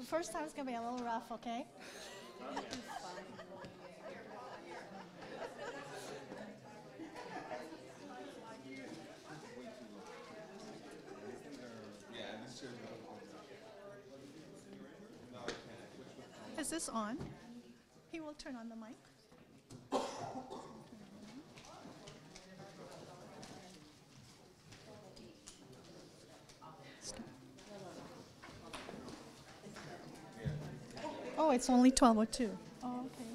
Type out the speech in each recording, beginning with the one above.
first time's gonna be a little rough, okay? Is this on? He will turn on the mic. Oh, it's only 12:02. Oh, okay.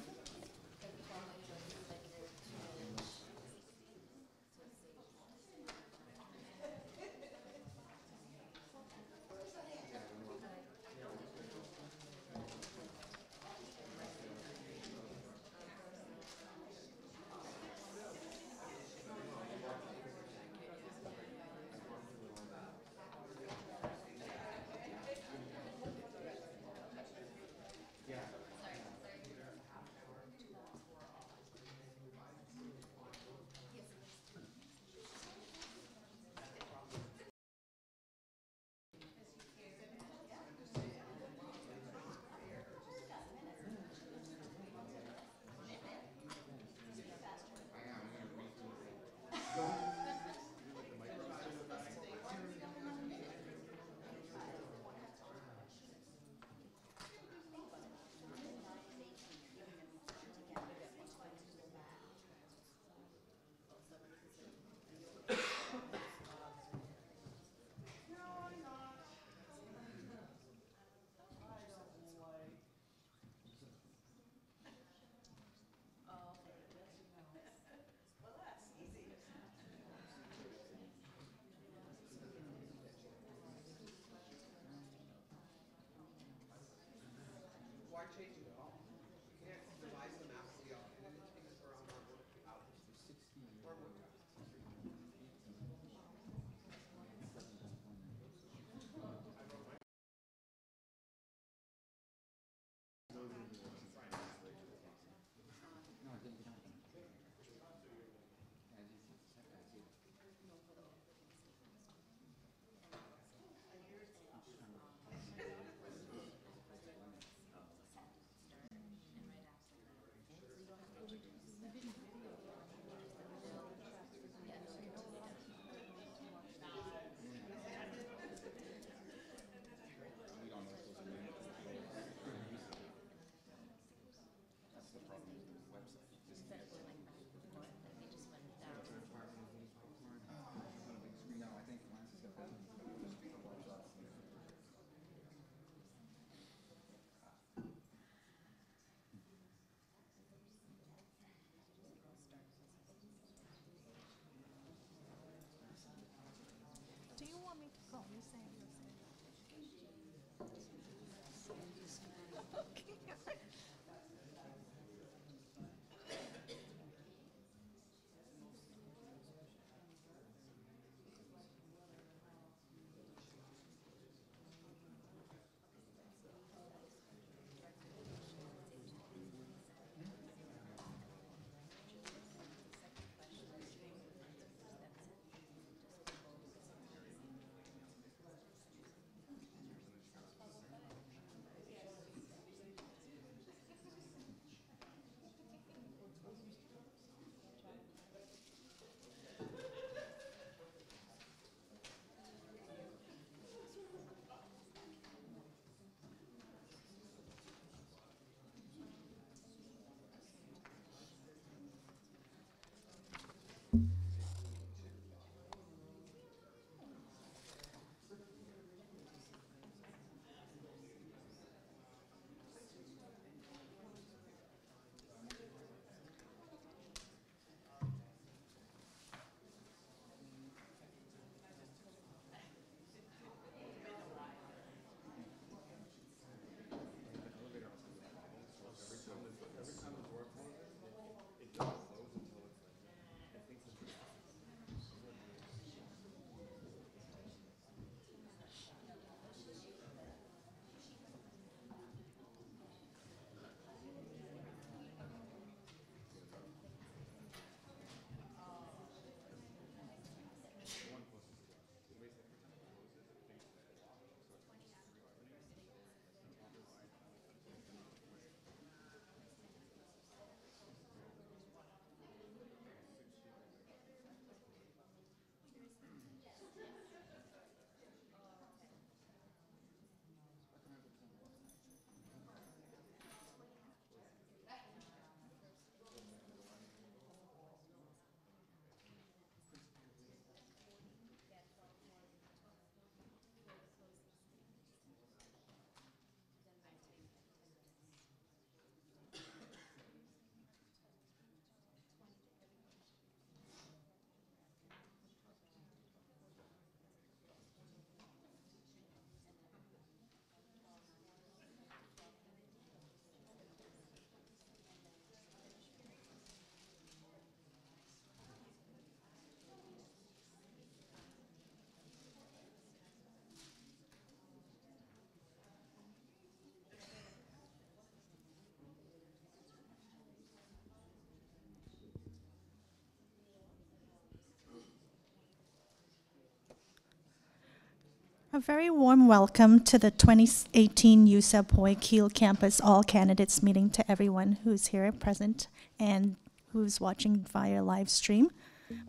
A very warm welcome to the 2018 YUSA Boy Keel Campus All Candidates meeting to everyone who's here present and who's watching via live stream.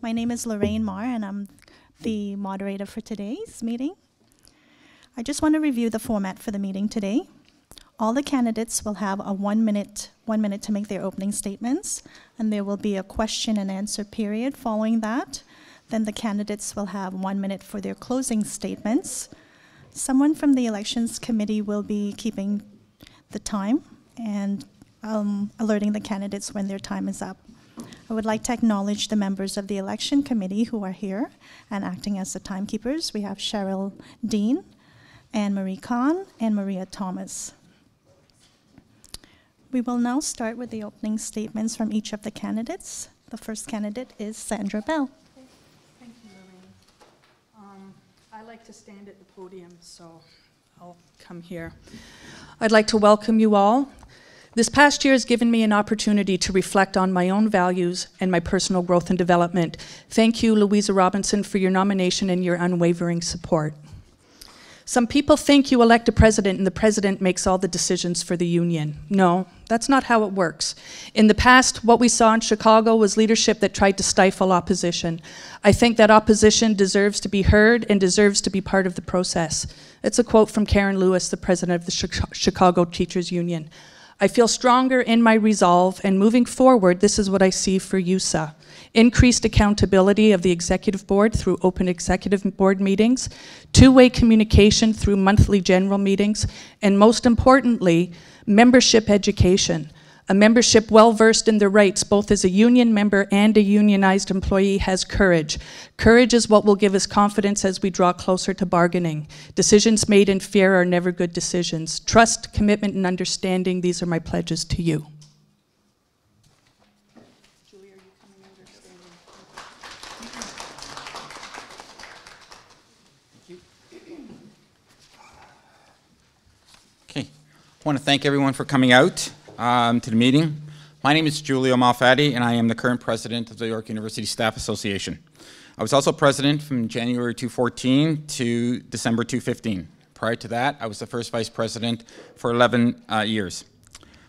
My name is Lorraine Marr, and I'm the moderator for today's meeting. I just want to review the format for the meeting today. All the candidates will have a 1 minute to make their opening statements, and there will be a question and answer period following that. Then the candidates will have 1 minute for their closing statements. Someone from the elections committee will be keeping the time and alerting the candidates when their time is up. I would like to acknowledge the members of the election committee who are here and acting as the timekeepers. We have Cheryl Dean, Anne-Marie Kahn, and Maria Thomas. We will now start with the opening statements from each of the candidates. The first candidate is Sandra Bell. I like to stand at the podium, so I'll come here. I'd like to welcome you all. This past year has given me an opportunity to reflect on my own values and my personal growth and development. Thank you, Louisa Robinson, for your nomination and your unwavering support. Some people think you elect a president and the president makes all the decisions for the union. No, that's not how it works. In the past, what we saw in Chicago was leadership that tried to stifle opposition. I think that opposition deserves to be heard and deserves to be part of the process. It's a quote from Karen Lewis, the president of the Chicago Teachers Union. I feel stronger in my resolve, and moving forward, this is what I see for YUSA. Increased accountability of the executive board through open executive board meetings, two-way communication through monthly general meetings, and most importantly, membership education. A membership well-versed in their rights, both as a union member and a unionized employee, has courage. Courage is what will give us confidence as we draw closer to bargaining. Decisions made in fear are never good decisions. Trust, commitment, and understanding, these are my pledges to you. Julie, are you coming out or standing? Okay, I want to thank everyone for coming out to the meeting. My name is Giulio Malfatti, and I am the current president of the York University Staff Association. I was also president from January 2014 to December 2015. Prior to that, I was the first vice president for 11 years.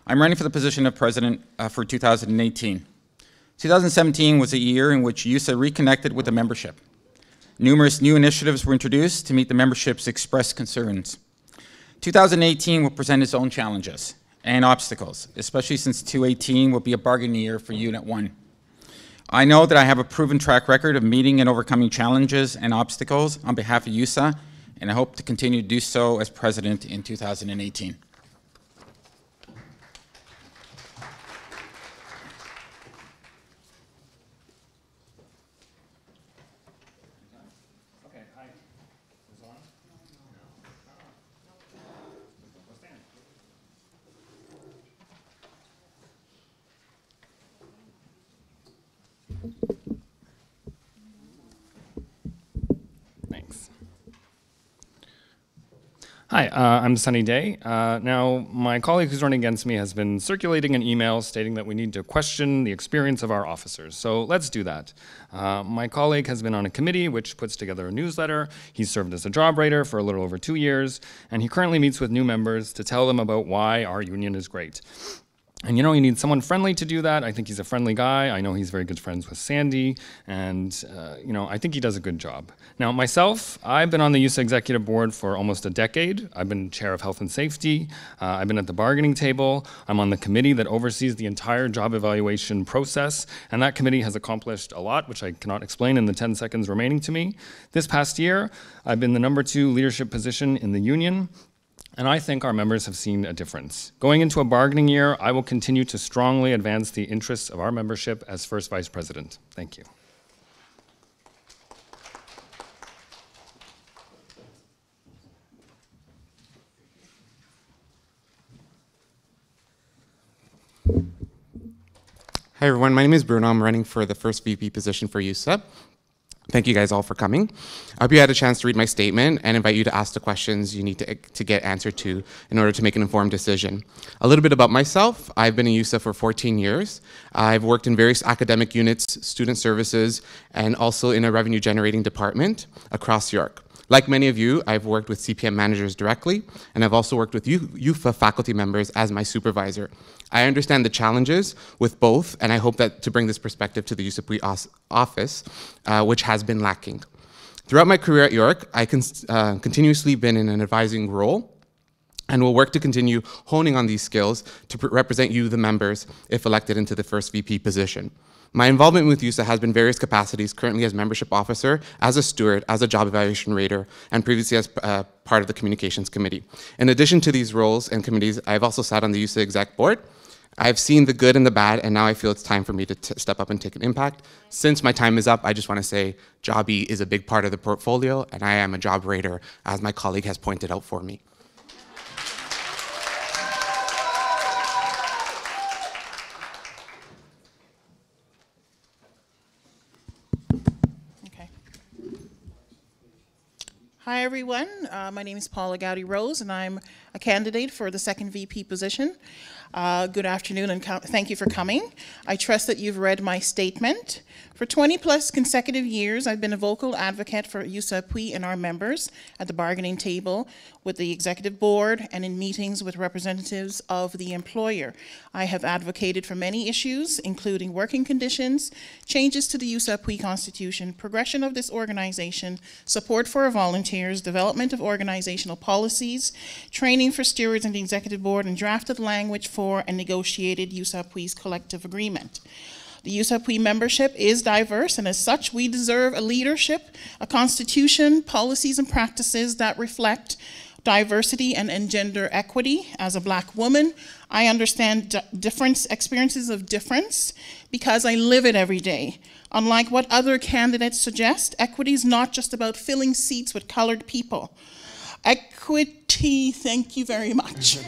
I'm running for the position of president for 2018. 2017 was a year in which YUSA reconnected with the membership. Numerous new initiatives were introduced to meet the membership's expressed concerns. 2018 will present its own challenges and obstacles, especially since 2018 will be a bargaining year for Unit 1. I know that I have a proven track record of meeting and overcoming challenges and obstacles on behalf of YUSA, and I hope to continue to do so as president in 2018. Thanks. Hi, I'm Sunny Day. Now, my colleague who's running against me has been circulating an email stating that we need to question the experience of our officers. So let's do that. My colleague has been on a committee which puts together a newsletter. He's served as a job writer for a little over 2 years, and he currently meets with new members to tell them about why our union is great. And you know, you need someone friendly to do that. I think he's a friendly guy. I know he's very good friends with Sandy, and you know, I think he does a good job. Now, myself, I've been on the YUSA executive board for almost a decade. I've been chair of health and safety. I've been at the bargaining table. I'm on the committee that oversees the entire job evaluation process, and that committee has accomplished a lot, which I cannot explain in the 10 seconds remaining to me. This past year, I've been the #2 leadership position in the union, and I think our members have seen a difference. Going into a bargaining year, I will continue to strongly advance the interests of our membership as first vice president. Thank you. Hi everyone, my name is Bruno. I'm running for the first VP position for YUSA. Thank you guys all for coming. I hope you had a chance to read my statement and invite you to ask the questions you need to get answered to in order to make an informed decision. A little bit about myself. I've been in YUSA for 14 years. I've worked in various academic units, student services, and also in a revenue generating department across York. Like many of you, I've worked with CPM managers directly, and I've also worked with YUFA faculty members as my supervisor. I understand the challenges with both, and I hope that to bring this perspective to the YUSA PUI office, which has been lacking. Throughout my career at York, I continuously been in an advising role, and will work to continue honing on these skills to represent you, the members, if elected into the first VP position. My involvement with YUSA has been various capacities, currently as membership officer, as a steward, as a job evaluation rater, and previously as part of the communications committee. In addition to these roles and committees, I've also sat on the YUSA exec board. I've seen the good and the bad, and now I feel it's time for me to step up and take an impact. Since my time is up, I just want to say Job E is a big part of the portfolio, and I am a job rater, as my colleague has pointed out for me. Hi everyone, my name is Paula Gowdy-Rose and I'm a candidate for the second VP position. Good afternoon and thank you for coming. I trust that you've read my statement. For 20 plus consecutive years, I've been a vocal advocate for YUSA PUI and our members at the bargaining table with the executive board and in meetings with representatives of the employer. I have advocated for many issues, including working conditions, changes to the YUSA PUI constitution, progression of this organization, support for our volunteers, development of organizational policies, training for stewards and the executive board, and drafted language for and negotiated YUSA PUI's collective agreement. The YUSA PUI membership is diverse, and as such, we deserve a leadership, a constitution, policies, and practices that reflect diversity and gender equity. As a Black woman, I understand experiences of difference because I live it every day. Unlike what other candidates suggest, equity is not just about filling seats with colored people. Equity, thank you very much.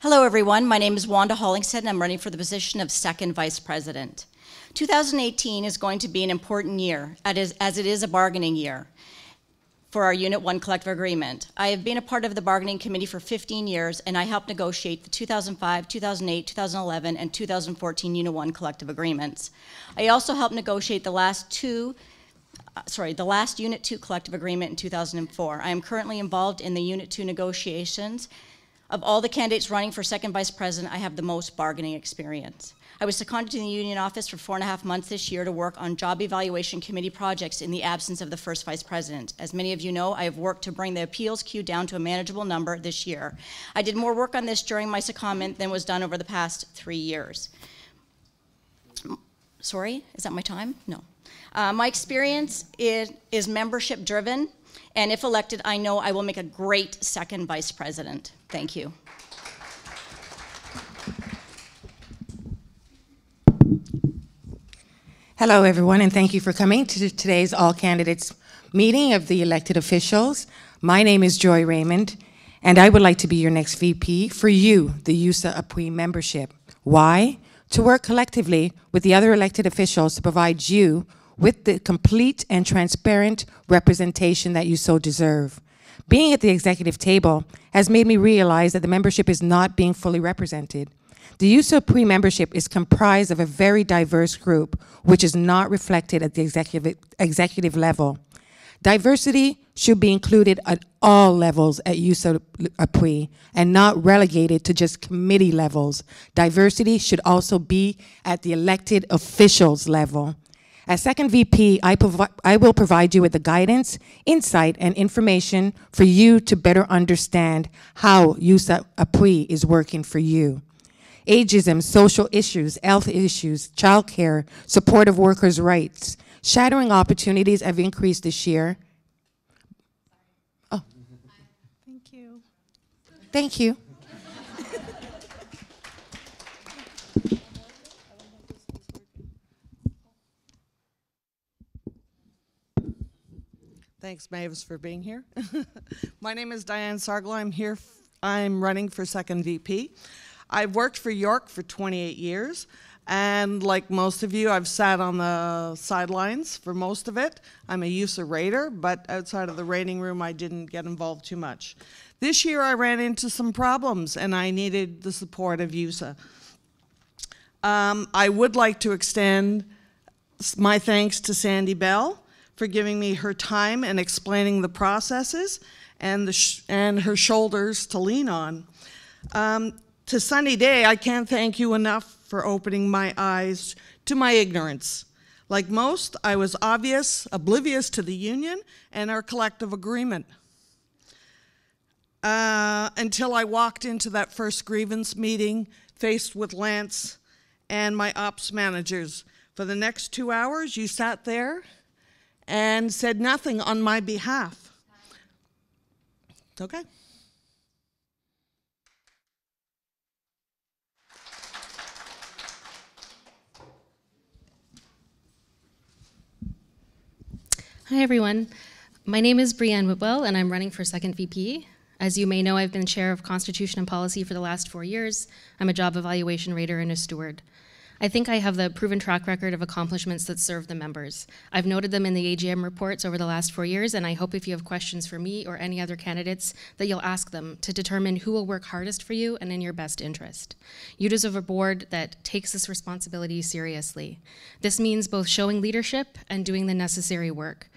Hello everyone, my name is Wanda Hollingshead and I'm running for the position of second vice president. 2018 is going to be an important year, as it is a bargaining year for our Unit 1 collective agreement. I have been a part of the bargaining committee for 15 years and I helped negotiate the 2005, 2008, 2011, and 2014 Unit 1 collective agreements. I also helped negotiate the last Unit 2 collective agreement in 2004. I am currently involved in the Unit 2 negotiations. Of all the candidates running for second vice president, I have the most bargaining experience. I was seconded to the union office for 4.5 months this year to work on job evaluation committee projects in the absence of the first vice president. As many of you know, I have worked to bring the appeals queue down to a manageable number this year. I did more work on this during my secondment than was done over the past 3 years. Sorry, is that my time? No. My experience is membership driven, and if elected, I know I will make a great second vice president. Thank you. Hello, everyone, and thank you for coming to today's all candidates meeting of the elected officials. My name is Joy Raymond, and I would like to be your next VP for you, the YUSA PUI membership. Why? To work collectively with the other elected officials to provide you with the complete and transparent representation that you so deserve. Being at the executive table has made me realize that the membership is not being fully represented. The YUSA PUI membership is comprised of a very diverse group, which is not reflected at the executive level. Diversity should be included at all levels at YUSA PUI and not relegated to just committee levels. Diversity should also be at the elected officials level. As second VP, I will provide you with the guidance, insight, and information for you to better understand how YUSA PUI is working for you. Ageism, social issues, health issues, childcare, support of workers' rights, shadowing opportunities have increased this year. Oh. Thank you. Thank you. Thanks, Mavis, for being here. My name is Diane Sargel. I'm running for second VP. I've worked for York for 28 years, and like most of you, I've sat on the sidelines for most of it. I'm a YUSA rater, but outside of the rating room, I didn't get involved too much. This year, I ran into some problems, and I needed the support of YUSA. I would like to extend My thanks to Sandy Bell for giving me her time and explaining the processes and, and her shoulders to lean on. To Sunny Day, I can't thank you enough for opening my eyes to my ignorance. Like most, I was oblivious to the union and our collective agreement. Until I walked into that first grievance meeting, faced with Lance and my ops managers. For the next 2 hours, you sat there and said nothing on my behalf. It's okay. Hi, everyone. My name is Brianne Whitwell, and I'm running for 2nd VP. As you may know, I've been chair of Constitution and Policy for the last 4 years. I'm a job evaluation rater and a steward. I think I have the proven track record of accomplishments that serve the members. I've noted them in the AGM reports over the last 4 years, and I hope if you have questions for me or any other candidates that you'll ask them to determine who will work hardest for you and in your best interest. You deserve a board that takes this responsibility seriously. This means both showing leadership and doing the necessary work.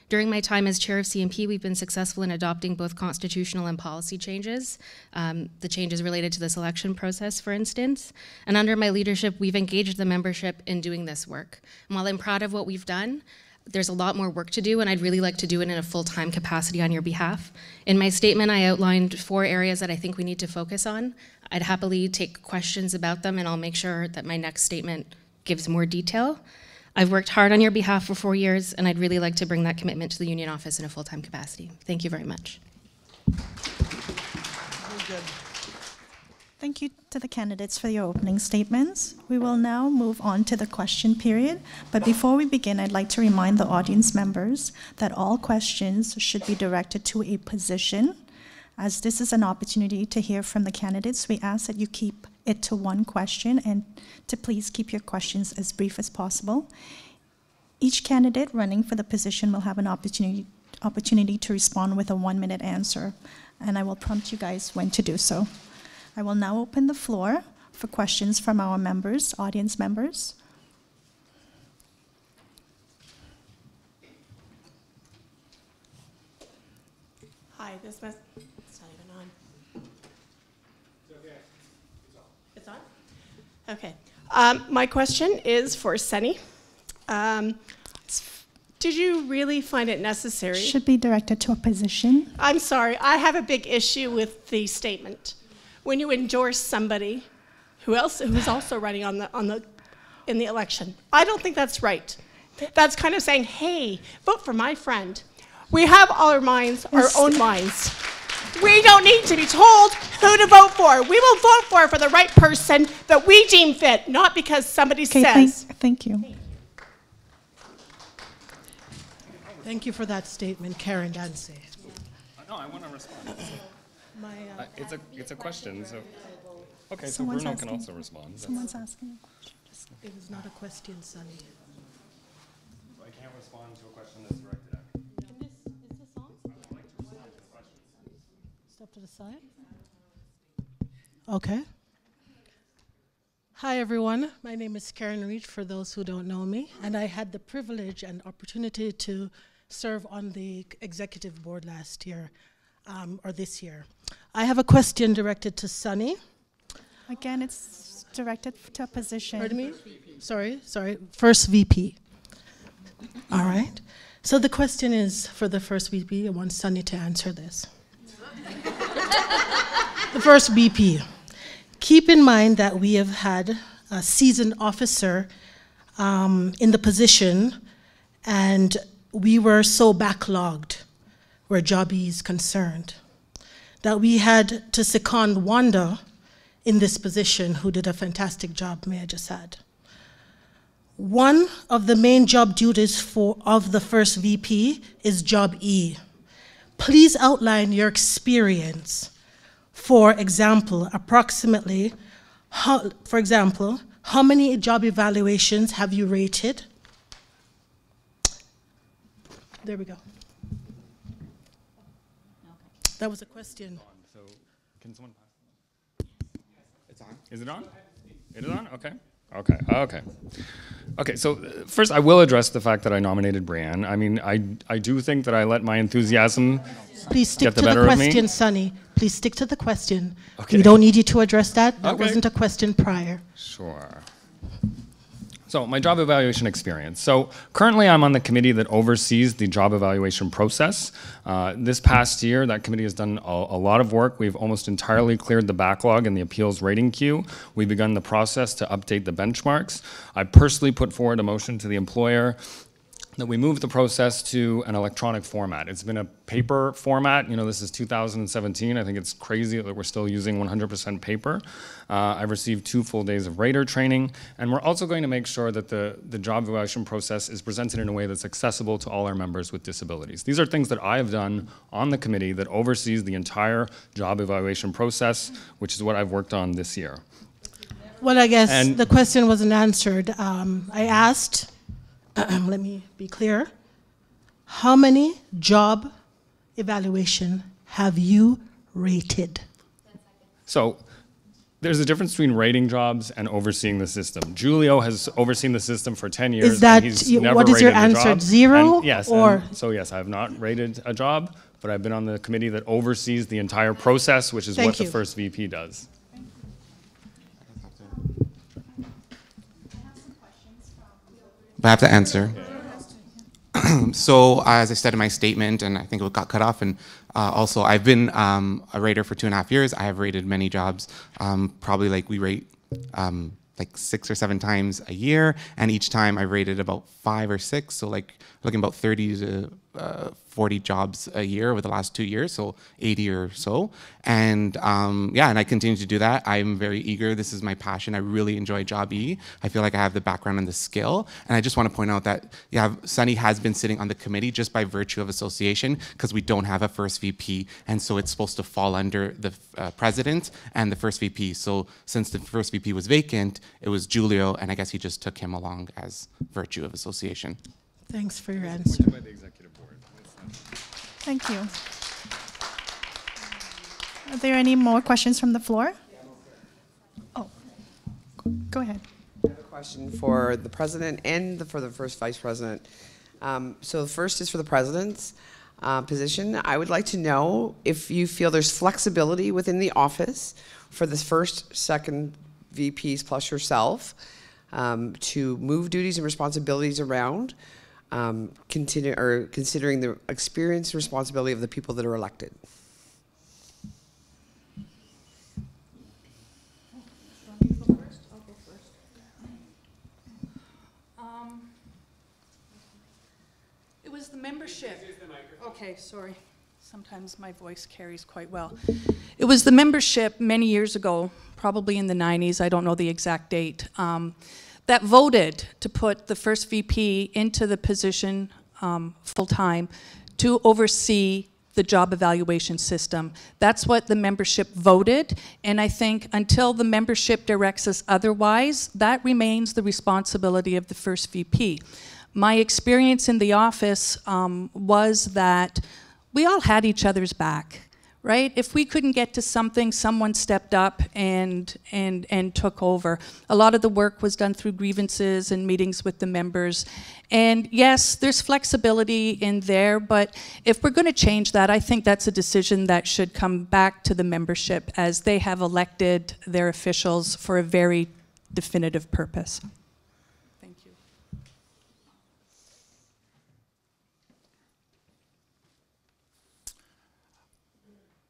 During my time as chair of CMP, we've been successful in adopting both constitutional and policy changes, the changes related to the selection process, for instance. And under my leadership, we've engaged the membership in doing this work. And while I'm proud of what we've done, there's a lot more work to do, and I'd really like to do it in a full-time capacity on your behalf. In my statement, I outlined 4 areas that I think we need to focus on. I'd happily take questions about them, and I'll make sure that my next statement gives more detail. I've worked hard on your behalf for 4 years, and I'd really like to bring that commitment to the union office in a full-time capacity. Thank you very much. Thank you to the candidates for your opening statements. We will now move on to the question period, but before we begin, I'd like to remind the audience members that all questions should be directed to a position. As this is an opportunity to hear from the candidates, we ask that you keep it to 1 question and to please keep your questions as brief as possible. Each candidate running for the position will have an opportunity to respond with a 1-minute answer, and I will prompt you guys when to do so. I will now open the floor for questions from our members, audience members. Hi, it's not even on. It's on? Okay. My question is for Sunny. Did you really find it necessary? Should be directed to a position. I'm sorry, I have a big issue with the statement. When you endorse somebody who's also running in the election, I don't think that's right. That's kind of saying, hey, vote for my friend. We have our minds, our own minds. We don't need to be told who to vote for. We will vote for the right person that we deem fit, not because somebody says. Thank you. Thank you for that statement, Karen Dancy. No, I want to respond. It's a question, so. Okay, so Bruno can also respond. Someone's asking a question. It was not a question, Sunny. I can't respond to a question that's directed at me. Is this on? I would like to respond to the question. Step to the side. Okay. Hi, everyone. My name is Karen Reach, for those who don't know me, and I had the privilege and opportunity to serve on the executive board last year, or this year. I have a question directed to Sunny. Again, it's directed to a position. Pardon me? Sorry. First VP. All right. So the question is for the first VP. I want Sunny to answer this. The first VP. Keep in mind that we have had a seasoned officer in the position, and we were so backlogged where Jobby is concerned that we had to second Wanda in this position, who did a fantastic job, may I just add. One of the main job duties of the first VP is Job E. Please outline your experience. For example, how many job evaluations have you rated? There we go. That was a question. So, can someone pass? It's on. Is it on? It is on? Okay. Okay, okay. Okay, so first I will address the fact that I nominated Brianne. I mean, I do think that I let my enthusiasm Please stick get the to better the of me. question, Sonny. Please stick to the question. Okay. We don't need you to address that. That Okay. wasn't a question prior. Sure. So my job evaluation experience. So currently I'm on the committee that oversees the job evaluation process. This past year, that committee has done a lot of work. We've almost entirely cleared the backlog in the appeals rating queue. We've begun the process to update the benchmarks. I personally put forward a motion to the employer that we move the process to an electronic format. It's been a paper format. You know, this is 2017. I think it's crazy that we're still using 100% paper. I've received 2 full days of rater training, and we're also going to make sure that the job evaluation process is presented in a way that's accessible to all our members with disabilities. These are things that I have done on the committee that oversees the entire job evaluation process, which is what I've worked on this year. Well, I guess And- the question wasn't answered. I asked, let me be clear, how many job evaluation have you rated? So there's a difference between rating jobs and overseeing the system. Julio has overseen the system for 10 years. Is that, and he's never what is your rated a answer, job. 0? And yes, or? so yes, I have not rated a job, but I've been on the committee that oversees the entire process, which is Thank what you. the first VP does. But I have to answer. So as I said in my statement, and I think it got cut off, and also I've been a rater for 2.5 years. I have rated many jobs, probably like we rate like 6 or 7 times a year, and each time I rated about 5 or 6, so like looking about 30 to 40 jobs a year over the last 2 years, so 80 or so. And yeah, and I continue to do that. I'm very eager. This is my passion. I really enjoy Job E. I feel like I have the background and the skill. And I just want to point out that Sunny has been sitting on the committee just by virtue of association because we don't have a first VP. And so it's supposed to fall under the president and the first VP. So since the first VP was vacant, it was Julio, and I guess he just took him along as virtue of association. Thanks for your answer. Thank you. Are there any more questions from the floor? Oh, go ahead. I have a question for the president and for the first vice president. So the first is for the president's position. I would like to know if you feel there's flexibility within the office for the first, second VPs plus yourself to move duties and responsibilities around, considering the experience and responsibility of the people that are elected. It was the membership. Okay, sorry. Sometimes my voice carries quite well. It was the membership many years ago, probably in the 90s, I don't know the exact date, that voted to put the first VP into the position full-time to oversee the job evaluation system. That's what the membership voted, and I think until the membership directs us otherwise, that remains the responsibility of the first VP. My experience in the office was that we all had each other's back, right? If we couldn't get to something, someone stepped up and took over. A lot of the work was done through grievances and meetings with the members. And yes, there's flexibility in there, but if we're going to change that, I think that's a decision that should come back to the membership as they have elected their officials for a very definitive purpose. Thank you.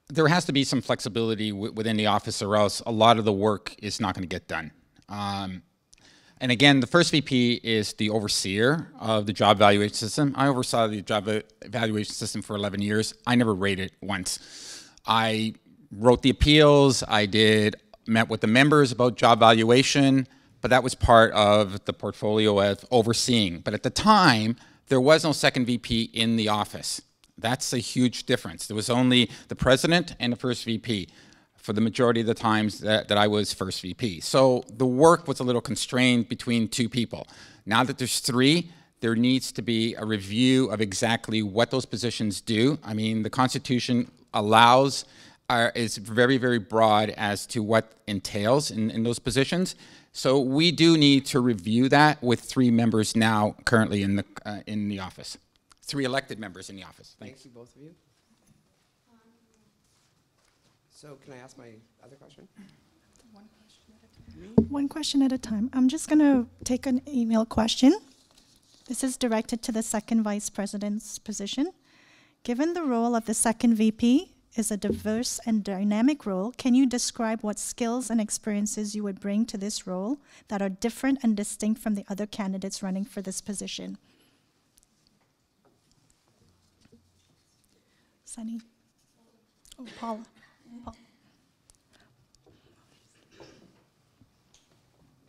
There has to be some flexibility within the office, or else a lot of the work is not going to get done. And again, the first VP is the overseer of the job evaluation system. I oversaw the job evaluation system for 11 years. I never rated once. I wrote the appeals. I met with the members about job evaluation, but that was part of the portfolio of overseeing. But at the time, there was no second VP in the office. That's a huge difference. There was only the president and the first VP for the majority of the times that I was first VP. So the work was a little constrained between 2 people. Now that there's 3, there needs to be a review of exactly what those positions do. I mean, the Constitution allows is very, very broad as to what entails in those positions. So we do need to review that with 3 members now currently in the office. 3 elected members in the office. Thanks. Thank you, both of you. So can I ask my other question? One question at a time. I'm just going to take an email question. This is directed to the second vice president's position. Given the role of the second VP is a diverse and dynamic role, can you describe what skills and experiences you would bring to this role that are different and distinct from the other candidates running for this position? Sunny. Oh, Paula.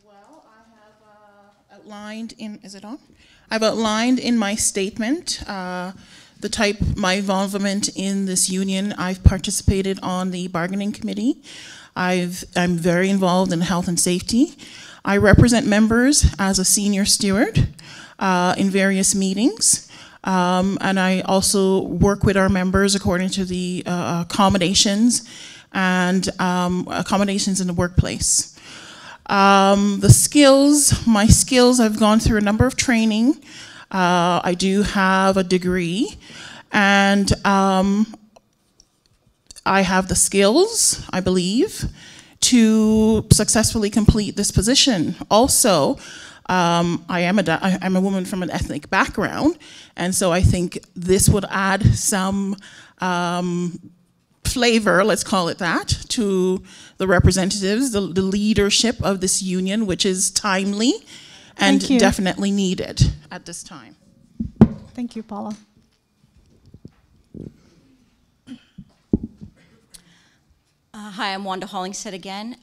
Well, I have outlined in, is it on? I've outlined in my statement my involvement in this union. I've participated on the bargaining committee. I'm very involved in health and safety. I represent members as a senior steward in various meetings. And I also work with our members according to the accommodations and accommodations in the workplace. My skills, I've gone through a number of training. I do have a degree, and I have the skills, I believe, to successfully complete this position. Also, I'm a woman from an ethnic background, and so I think this would add some flavor, let's call it that, to the representatives, the leadership of this union, which is timely and definitely needed at this time. Thank you, Paula. Hi, I'm Wanda Hollingshead again.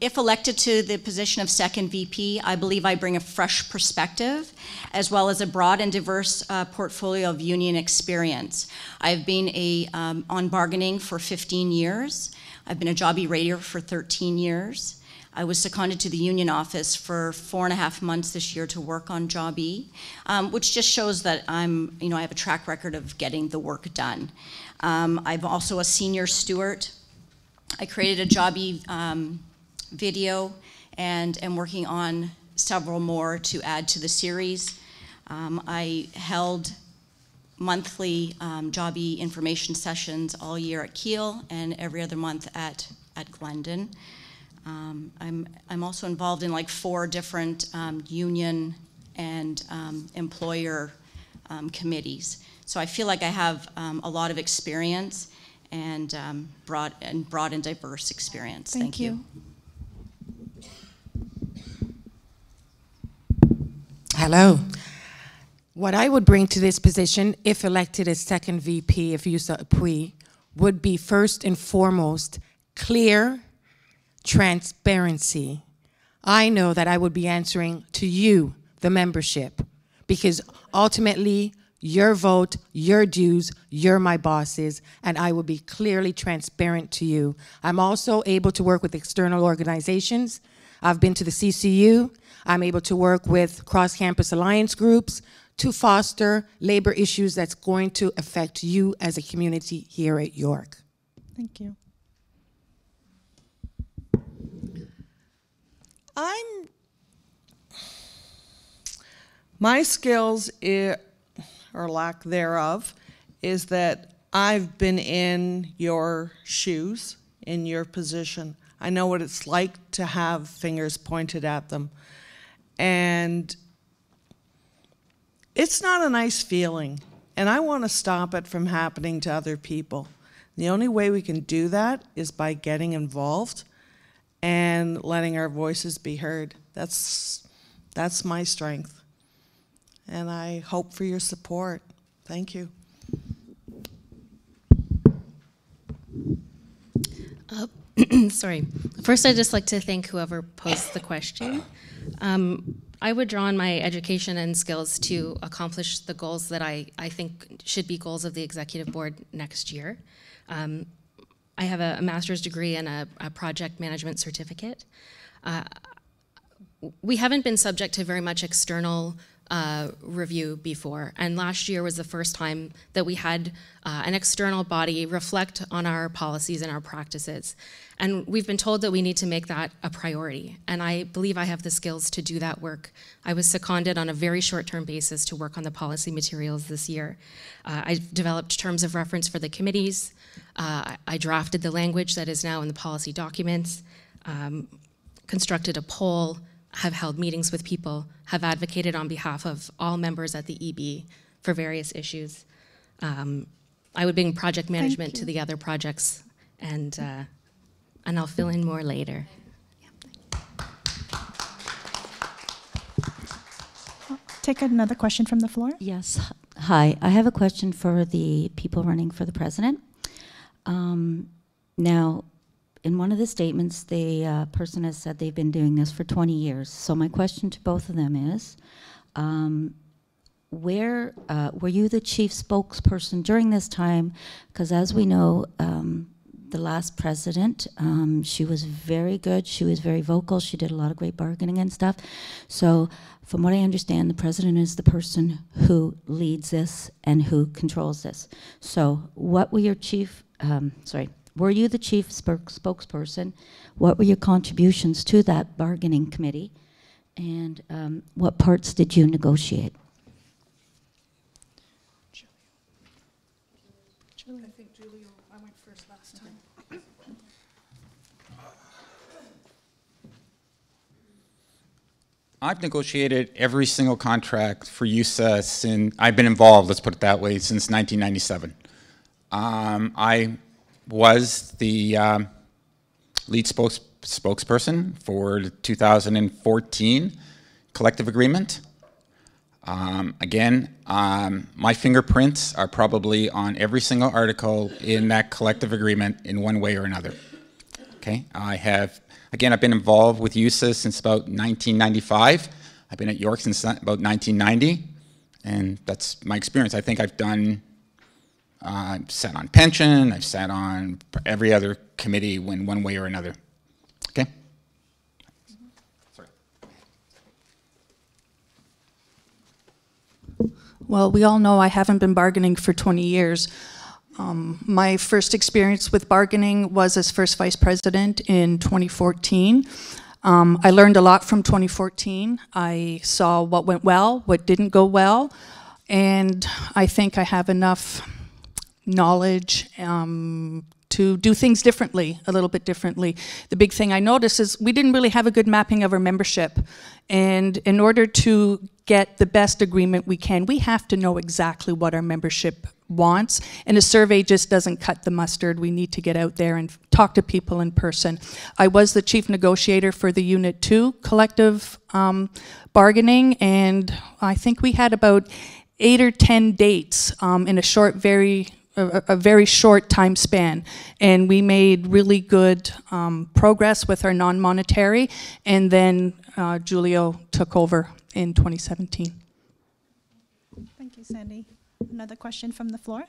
If elected to the position of second VP, I believe I bring a fresh perspective as well as a broad and diverse portfolio of union experience. I've been on bargaining for 15 years. I've been a jobbie rater for 13 years. I was seconded to the union office for 4.5 months this year to work on jobbie, which just shows that I have a track record of getting the work done. I'm also a senior steward. I created a jobbie video and am working on several more to add to the series. I held monthly jobbie information sessions all year at Kiel and every other month at Glendon. I'm also involved in like 4 different union and employer committees. So I feel like I have a lot of experience and broad and diverse experience. Thank you. Hello. What I would bring to this position, if elected as second VP of YUSA Apui, would be first and foremost clear transparency. I know that I would be answering to you, the membership, because ultimately your vote, your dues, you're my bosses, and I will be clearly transparent to you. I'm also able to work with external organizations. I've been to the CCU. I'm able to work with cross-campus alliance groups to foster labor issues that's going to affect you as a community here at York. Thank you. My skills, or lack thereof, is that I've been in your shoes, in your position. I know what it's like to have fingers pointed at them. And it's not a nice feeling. And I want to stop it from happening to other people. The only way we can do that is by getting involved and letting our voices be heard. That's my strength. And I hope for your support. Thank you. Sorry. First, I'd just like to thank whoever posed the question. I would draw on my education and skills to accomplish the goals that I think should be goals of the Executive Board next year. I have a master's degree and a project management certificate. We haven't been subject to very much external review before. And last year was the first time that we had an external body reflect on our policies and our practices. And we've been told that we need to make that a priority. And I believe I have the skills to do that work. I was seconded on a very short-term basis to work on the policy materials this year. I developed terms of reference for the committees. I drafted the language that is now in the policy documents, constructed a poll, have held meetings with people, have advocated on behalf of all members at the EB for various issues. I would bring project management to the other projects, and I'll fill in more later. Take another question from the floor. Yes. Hi. I have a question for the people running for the president. Now, in one of the statements, the person has said they've been doing this for 20 years. So my question to both of them is, were you the chief spokesperson during this time? Because as we know, the last president, she was very good. She was very vocal. She did a lot of great bargaining and stuff. So from what I understand, the president is the person who leads this and who controls this. So what were your chief, were you the chief spokesperson? What were your contributions to that bargaining committee? And what parts did you negotiate? I think Julio, I went first last time. I've negotiated every single contract for YUSA since I've been involved, let's put it that way, since 1997. I was the lead spokesperson for the 2014 collective agreement. Again, my fingerprints are probably on every single article in that collective agreement in one way or another. Okay, I've been involved with YUSA since about 1995. I've been at York since about 1990, and that's my experience. I think I've done, I've sat on pension, I've sat on every other committee in one way or another. Okay? Sorry. Well, we all know I haven't been bargaining for 20 years. My first experience with bargaining was as first vice president in 2014. I learned a lot from 2014. I saw what went well, what didn't go well, and I think I have enough knowledge to do things differently, a little bit differently. The big thing I noticed is we didn't really have a good mapping of our membership. And in order to get the best agreement we can, we have to know exactly what our membership wants. And a survey just doesn't cut the mustard. We need to get out there and talk to people in person. I was the chief negotiator for the Unit 2 collective bargaining, and I think we had about 8 or 10 dates in a very short time span, and we made really good progress with our non-monetary, and then Julio took over in 2017. Thank you, Sandy. Another question from the floor?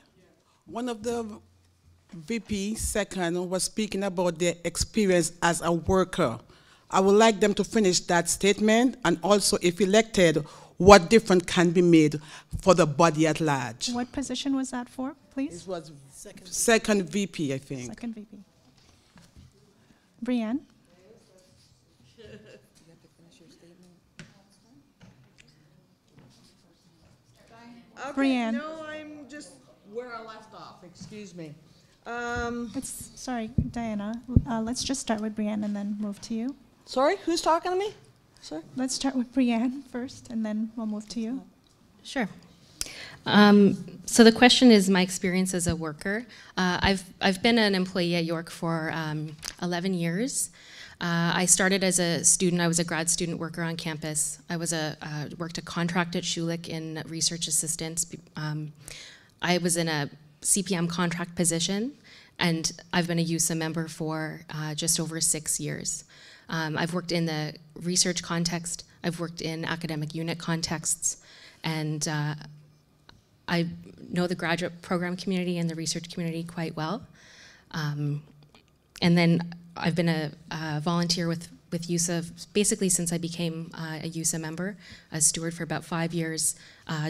One of the VP second was speaking about their experience as a worker. I would like them to finish that statement, and also, if elected, what difference can be made for the body at large. What position was that for, please? It was second VP, I think. Second VP. Brianne? Okay, Brianne. no, I'm just where I left off. Excuse me. Sorry, Diana. Let's just start with Brianne and then move to you. Sorry, who's talking to me? Sorry. Let's start with Brianne first, and then we'll move to you. Sure. So the question is my experience as a worker. I've been an employee at York for 11 years. I started as a student. I was a grad student worker on campus. I was worked a contract at Schulich in research assistance. I was in a CPM contract position, and I've been a YUSA member for just over 6 years. I've worked in the research context. I've worked in academic unit contexts, and I know the graduate program community and the research community quite well. And then I've been a volunteer with with YUSA basically since I became a YUSA member, a steward for about 5 years,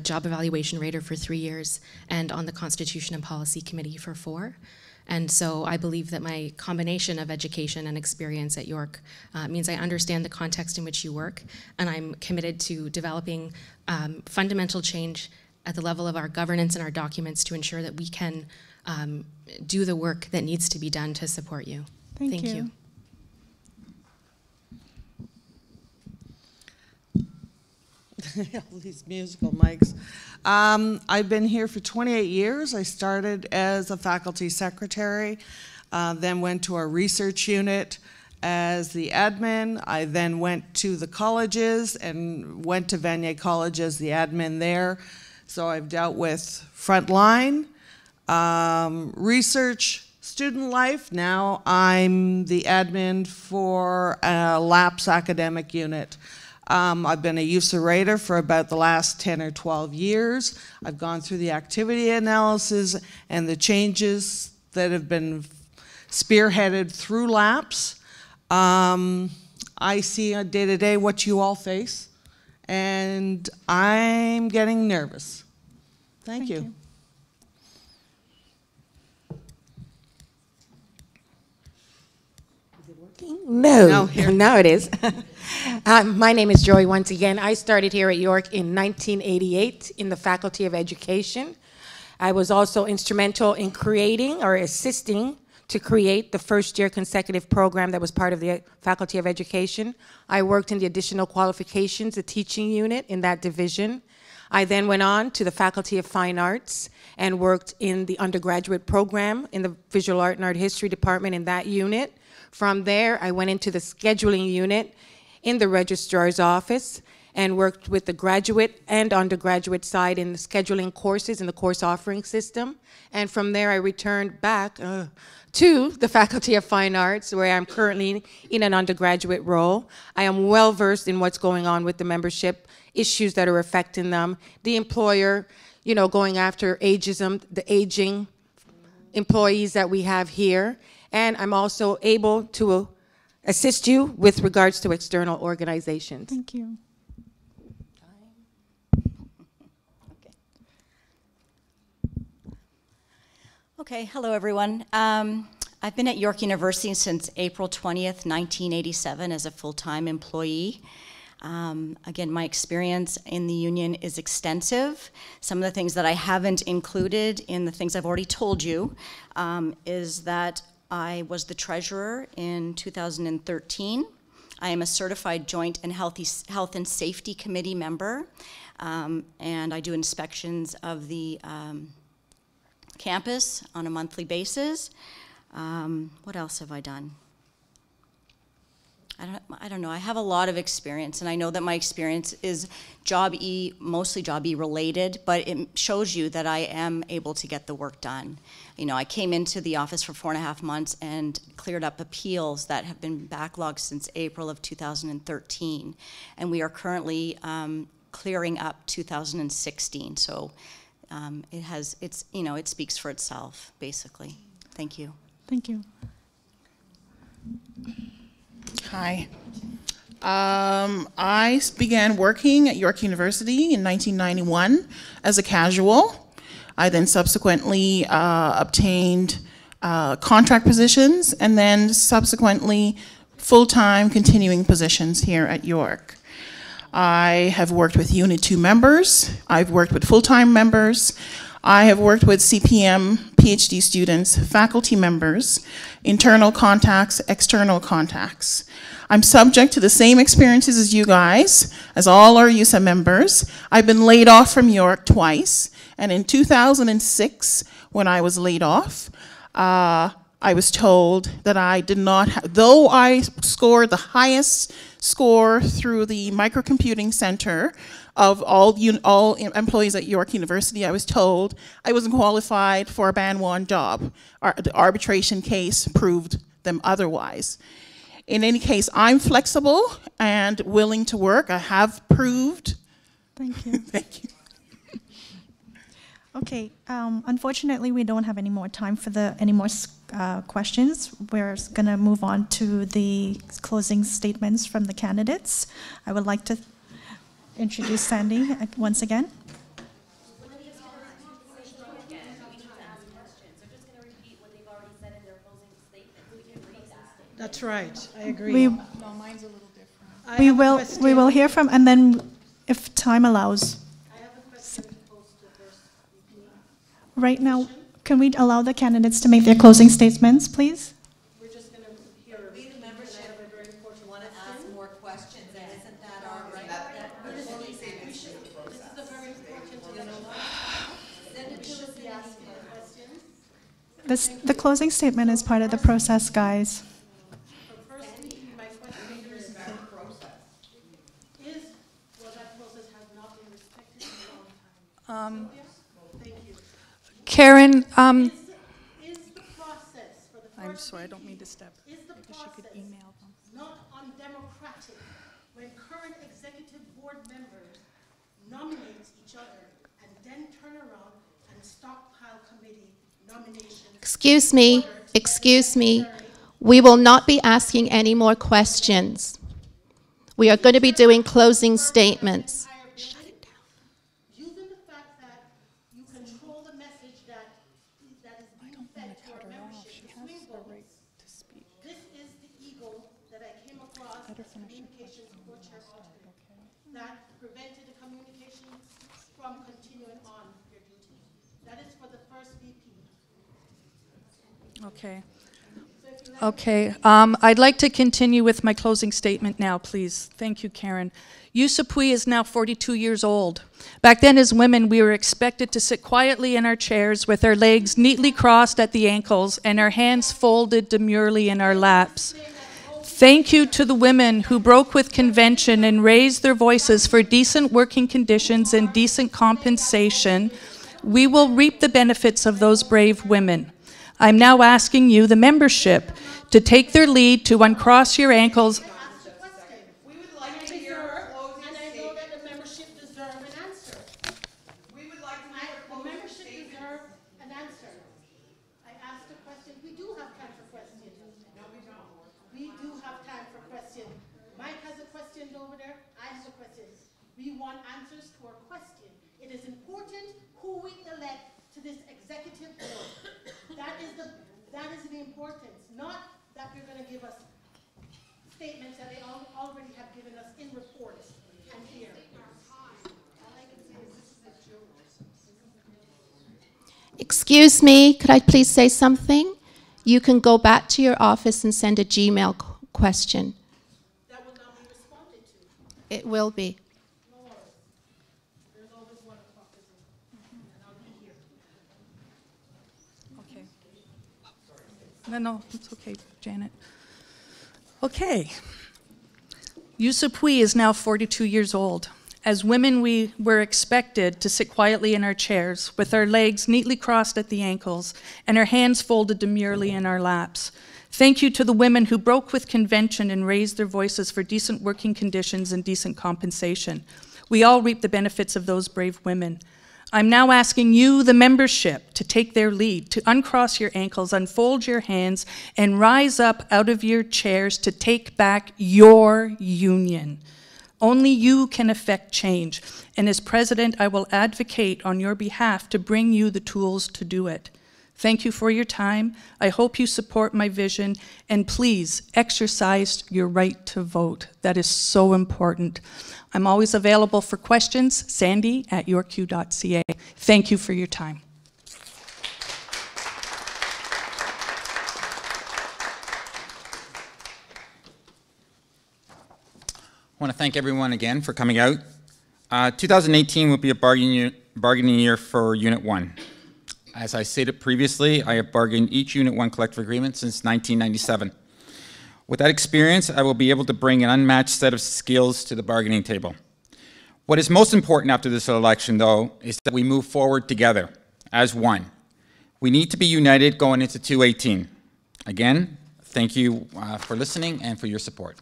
job evaluation rater for 3 years, and on the Constitution and Policy Committee for 4. And so I believe that my combination of education and experience at York means I understand the context in which you work, and I'm committed to developing fundamental change at the level of our governance and our documents to ensure that we can do the work that needs to be done to support you. Thank you. All these musical mics. I've been here for 28 years. I started as a faculty secretary, then went to our research unit as the admin. I then went to the colleges and went to Vanier College as the admin there. So I've dealt with frontline, research, student life. Now I'm the admin for a LAPS academic unit. I've been a YUSA rater for about the last 10 or 12 years. I've gone through the activity analysis and the changes that have been spearheaded through LAPS. I see day to day what you all face, and I'm getting nervous. Thank you. No, now it is. My name is Joy once again. I started here at York in 1988 in the Faculty of Education. I was also instrumental in creating or assisting to create the first-year consecutive program that was part of the Faculty of Education. I worked in the additional qualifications, the teaching unit in that division. I then went on to the Faculty of Fine Arts and worked in the undergraduate program in the Visual Art and Art History department in that unit. From there, I went into the scheduling unit in the registrar's office and worked with the graduate and undergraduate side in the scheduling courses in the course offering system. And from there, I returned back to the Faculty of Fine Arts, where I'm currently in an undergraduate role. I am well versed in what's going on with the membership, issues that are affecting them, the employer, you know, going after ageism, the aging employees that we have here. And I'm also able to assist you with regards to external organizations. Thank you. Okay, hello everyone. I've been at York University since April 20th, 1987 as a full-time employee. Again, my experience in the union is extensive. Some of the things that I haven't included in the things I've already told you is that I was the treasurer in 2013. I am a certified joint and health and safety committee member, and I do inspections of the campus on a monthly basis. What else have I done? I don't know. I have a lot of experience, and I know that my experience is mostly Job E related, but it shows you that I am able to get the work done. You know, I came into the office for 4.5 months and cleared up appeals that have been backlogged since April of 2013, and we are currently clearing up 2016. So it speaks for itself, basically. Thank you. Thank you. Hi. I began working at York University in 1991 as a casual. I then subsequently obtained contract positions and then subsequently full-time continuing positions here at York. I have worked with Unit 2 members. I've worked with full-time members. I have worked with CPM, PhD students, faculty members, internal contacts, external contacts. I'm subject to the same experiences as you guys, as all our YUSA members. I've been laid off from York twice, and in 2006, when I was laid off, I was told that I did not, though I scored the highest score through the microcomputing center of all employees at York University, I was told I wasn't qualified for a Band 1 job. The arbitration case proved them otherwise. In any case, I'm flexible and willing to work. I have proved. Thank you. Thank you. Okay, unfortunately, we don't have any more time for any more questions. We're going to move on to the closing statements from the candidates. I would like to introduce Sandy once again. That's right. I agree. No, mine's a little different. We will hear from, and then if time allows. I have a question to pose to first. Right now, can we allow the candidates to make their closing statements, please? We're just going to hear. We, the membership, have a very important want to ask more questions, and isn't that our right? This is a very important Send it to us and ask more questions. The closing statement is part of the process, guys. My question is, that process has not been respected in a long time. Thank you. Karen, Is the process for the first I'm sorry, I don't mean to step. Is the process not undemocratic when current executive board members nominate each other and then turn around and stockpile committee nominations? Excuse me. We will not be asking any more questions. We are going to be doing closing statements. Using the fact that you control the message that is being fed to our membership, swing votes. This is the ego that I came across as communications co-chairperson that prevented the communications from continuing on your duty. That is for the first VP. Okay. Okay, I'd like to continue with my closing statement now, please. Thank you, Karen. YUSA is now 42 years old. Back then, as women, we were expected to sit quietly in our chairs with our legs neatly crossed at the ankles and our hands folded demurely in our laps. Thank you to the women who broke with convention and raised their voices for decent working conditions and decent compensation. We will reap the benefits of those brave women. I'm now asking you, the membership, to take their lead, to uncross your ankles. We would like to hear a closing statement. And I know that the membership deserves an answer. We would like to hear a membership deserves an answer. I asked a question. We do have time for questions. No, we don't. We do have time for questions. Mike has a question over there. I have a question. We want answers to our question. It is important who we elect to this executive board. That is the importance, not that you're going to give us statements that they already have given us in reports and here. Excuse me, could I please say something? You can go back to your office and send a Gmail question. That will not be responded to. It will be. No worries. There's always 1 o'clock, and I'll be here. Okay. No, it's okay, Janet. Okay. YUSA is now 42 years old. As women, we were expected to sit quietly in our chairs with our legs neatly crossed at the ankles and our hands folded demurely in our laps. Thank you to the women who broke with convention and raised their voices for decent working conditions and decent compensation. We all reap the benefits of those brave women. I'm now asking you, the membership, to take their lead, to uncross your ankles, unfold your hands, and rise up out of your chairs to take back your union. Only you can effect change, and as president, I will advocate on your behalf to bring you the tools to do it. Thank you for your time. I hope you support my vision, and please exercise your right to vote. That is so important. I'm always available for questions. Sandy@yorku.ca. Thank you for your time. I want to thank everyone again for coming out. 2018 will be a bargaining year for Unit 1. As I stated previously, I have bargained each Unit 1 collective agreement since 1997. With that experience, I will be able to bring an unmatched set of skills to the bargaining table. What is most important after this election, though, is that we move forward together as one. We need to be united going into 2018. Again, thank you for listening and for your support.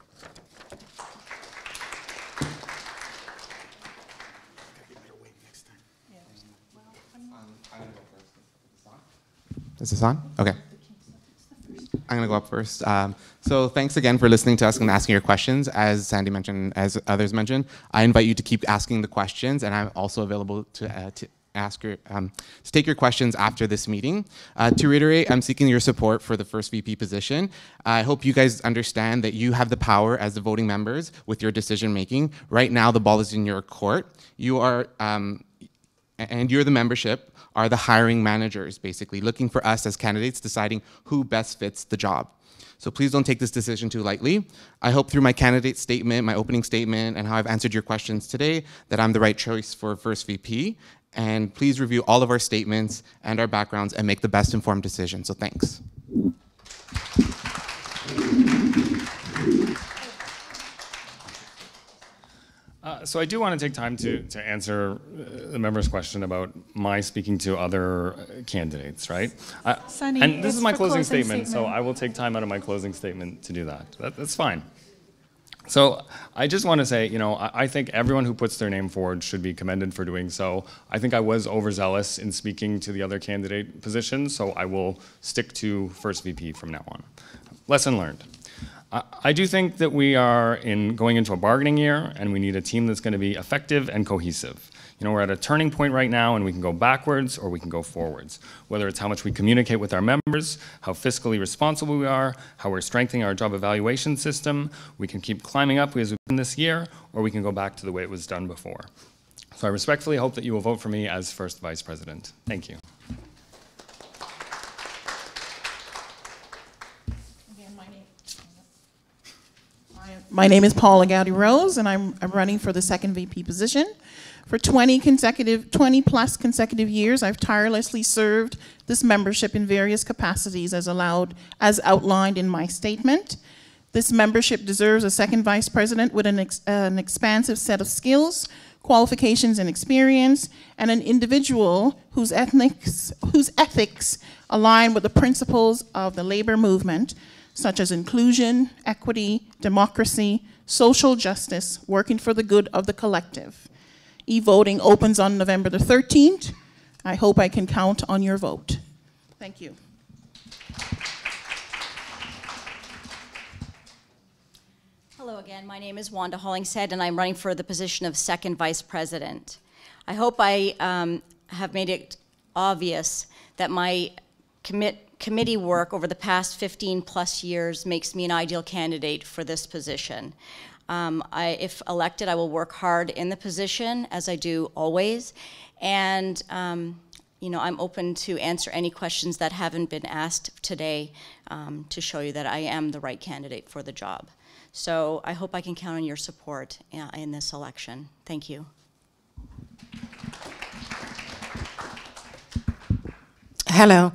Is this on? Okay. I'm going to go up first. So thanks again for listening to us and asking your questions. As Sandy mentioned, as others mentioned, I invite you to keep asking the questions, and I'm also available to take your questions after this meeting. To reiterate, I'm seeking your support for the first VP position. I hope you guys understand that you have the power as the voting members with your decision making. Right now, the ball is in your court. You are, and you're the membership, are the hiring managers, basically, looking for us as candidates, deciding who best fits the job. So please don't take this decision too lightly. I hope through my candidate statement, my opening statement, and how I've answered your questions today, that I'm the right choice for first VP. And please review all of our statements and our backgrounds and make the best informed decision. So thanks. So I do want to take time to answer the member's question about my speaking to other candidates, right? Sunny, and this is my for closing closing statement, so statement. I will take time out of my closing statement to do that. That's fine. So I just want to say, you know, I think everyone who puts their name forward should be commended for doing so. I think I was overzealous in speaking to the other candidate positions, so I will stick to first VP from now on. Lesson learned. I do think that we are going into a bargaining year, and we need a team that's going to be effective and cohesive. You know, we're at a turning point right now, and we can go backwards or we can go forwards. Whether it's how much we communicate with our members, how fiscally responsible we are, how we're strengthening our job evaluation system, we can keep climbing up as we've been this year, or we can go back to the way it was done before. So I respectfully hope that you will vote for me as first Vice President. Thank you. My name is Paula Gowdy Rose, and I'm running for the second VP position. For 20 plus consecutive years, I've tirelessly served this membership in various capacities as outlined in my statement. This membership deserves a second vice president with an expansive set of skills, qualifications, and experience, and an individual whose ethics align with the principles of the labor movement, such as inclusion, equity, democracy, social justice, working for the good of the collective. E-voting opens on November the 13th. I hope I can count on your vote. Thank you. Hello again, my name is Wanda Hollingshead, and I'm running for the position of second vice president. I hope I have made it obvious that my committee work over the past 15 plus years makes me an ideal candidate for this position. If elected, I will work hard in the position, as I do always, and you know, I'm open to answer any questions that haven't been asked today to show you that I am the right candidate for the job. So I hope I can count on your support in this election. Thank you. Hello.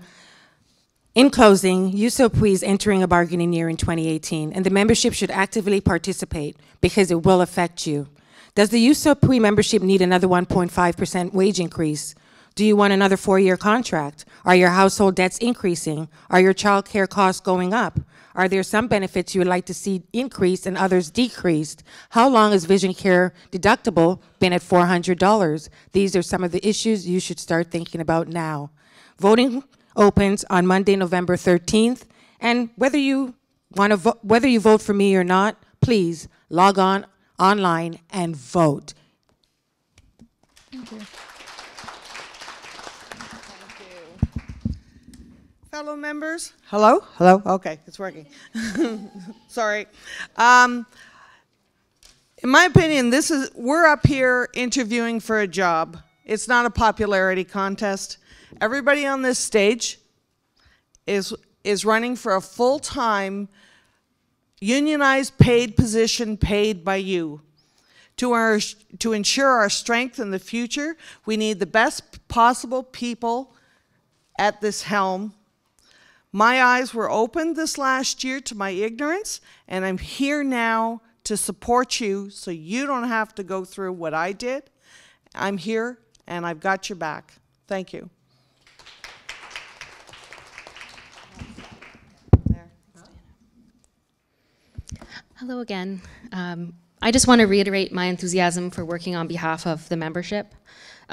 In closing, YUSA is entering a bargaining year in 2018, and the membership should actively participate because it will affect you. Does the YUSA membership need another 1.5% wage increase? Do you want another 4-year contract? Are your household debts increasing? Are your child care costs going up? Are there some benefits you would like to see increased and others decreased? How long has vision care deductible been at $400? These are some of the issues you should start thinking about now. Voting opens on Monday, November 13th, and whether you vote for me or not, please log on online and vote. Thank you. Fellow members, hello? Hello? Okay, it's working. Sorry. In my opinion, we're up here interviewing for a job. It's not a popularity contest. Everybody on this stage is running for a full-time, unionized, paid position paid by you. To ensure our strength in the future, we need the best possible people at this helm. My eyes were opened this last year to my ignorance, and I'm here now to support you so you don't have to go through what I did. I'm here, and I've got your back. Thank you. Hello again. I just want to reiterate my enthusiasm for working on behalf of the membership.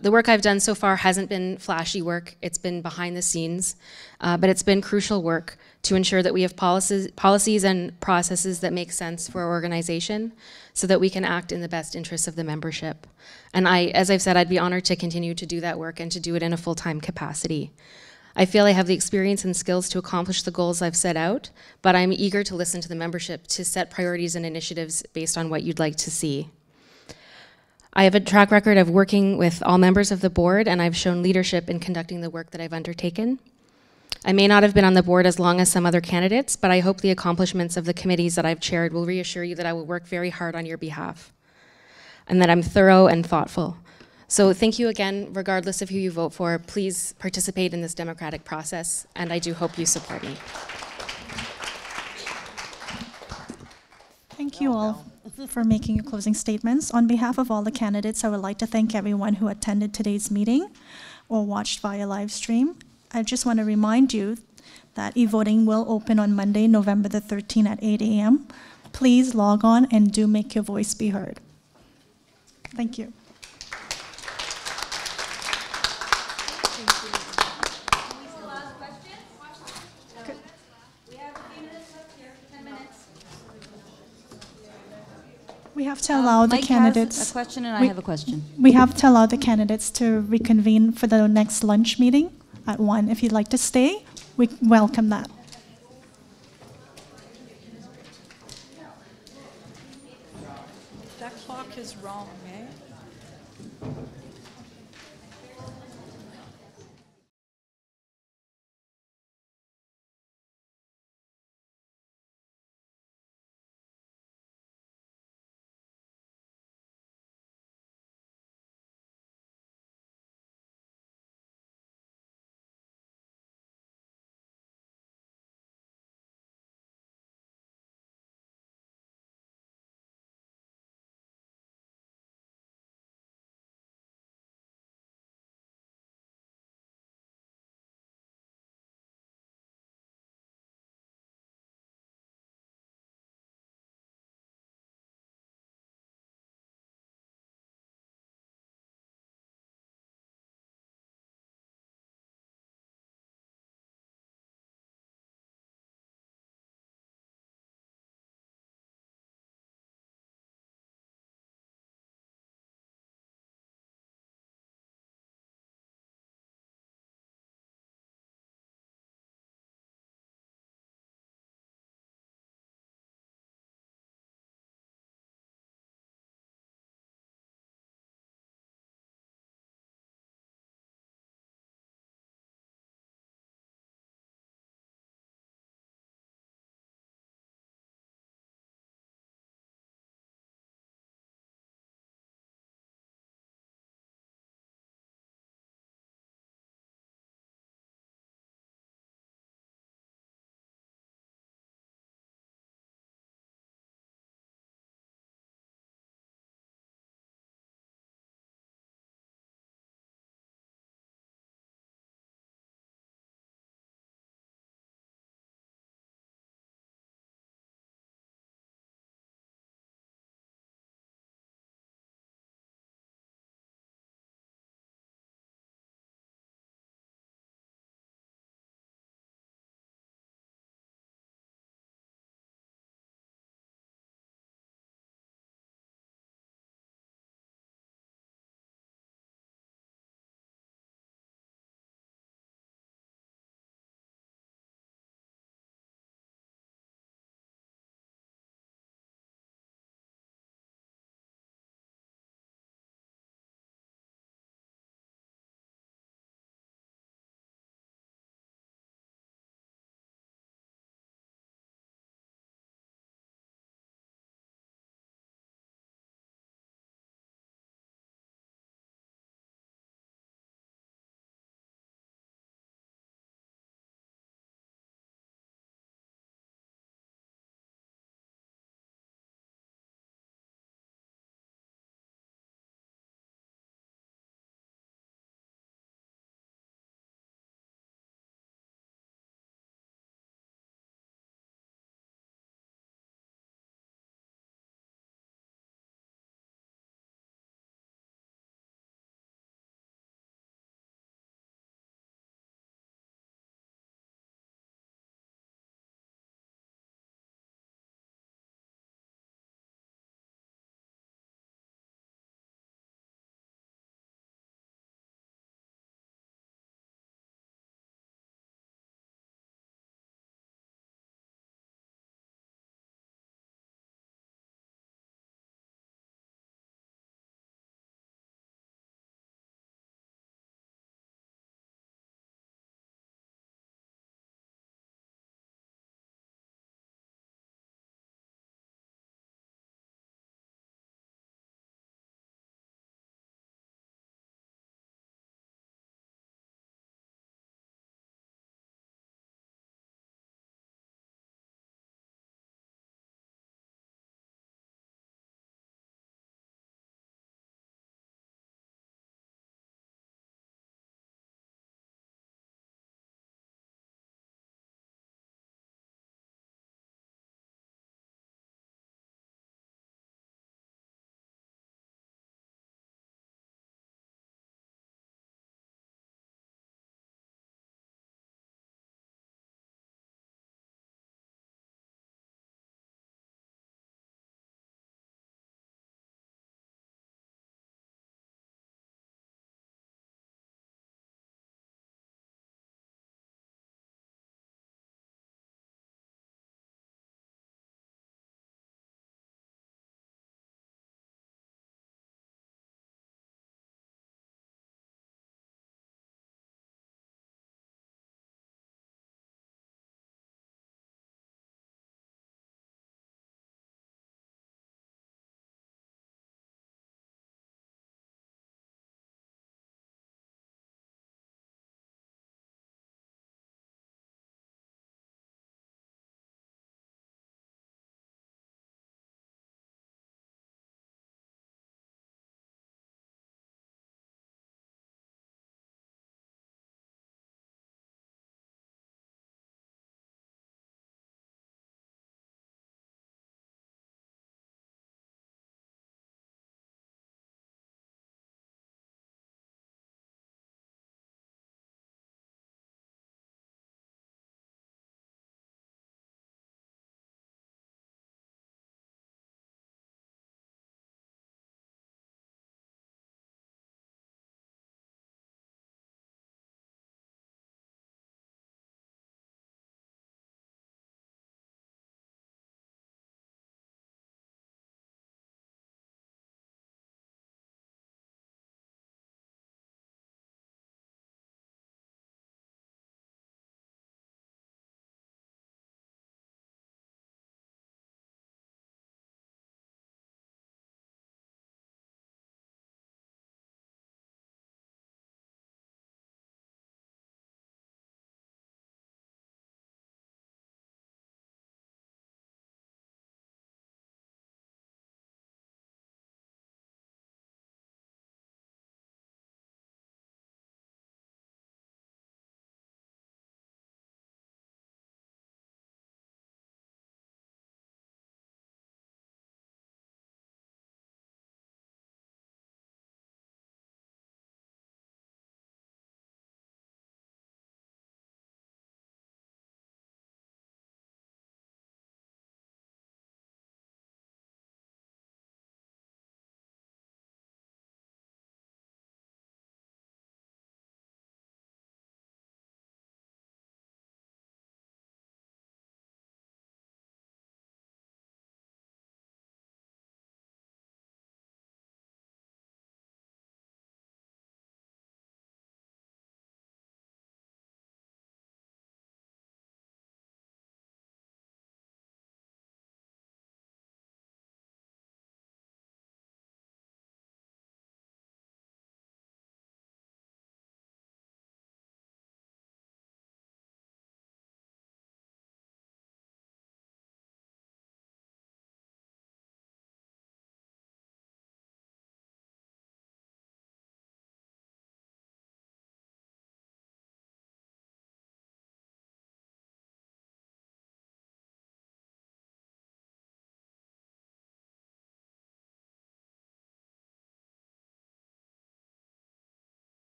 The work I've done so far hasn't been flashy work, it's been behind the scenes, but it's been crucial work to ensure that we have policies and processes that make sense for our organization so that we can act in the best interests of the membership. And as I've said, I'd be honored to continue to do that work and to do it in a full-time capacity. I feel I have the experience and skills to accomplish the goals I've set out, but I'm eager to listen to the membership to set priorities and initiatives based on what you'd like to see. I have a track record of working with all members of the board, and I've shown leadership in conducting the work that I've undertaken. I may not have been on the board as long as some other candidates, but I hope the accomplishments of the committees that I've chaired will reassure you that I will work very hard on your behalf, and that I'm thorough and thoughtful. So thank you again, regardless of who you vote for. Please participate in this democratic process, and I do hope you support me. Thank you all for making your closing statements. On behalf of all the candidates, I would like to thank everyone who attended today's meeting or watched via live stream. I just want to remind you that e-voting will open on Monday, November the 13th at 8 a.m. Please log on and do make your voice be heard. Thank you. We have to allow the Mike candidates. has a question and I have a question. We have to allow the candidates to reconvene for the next lunch meeting at 1. If you'd like to stay, we welcome that. That clock is wrong, eh?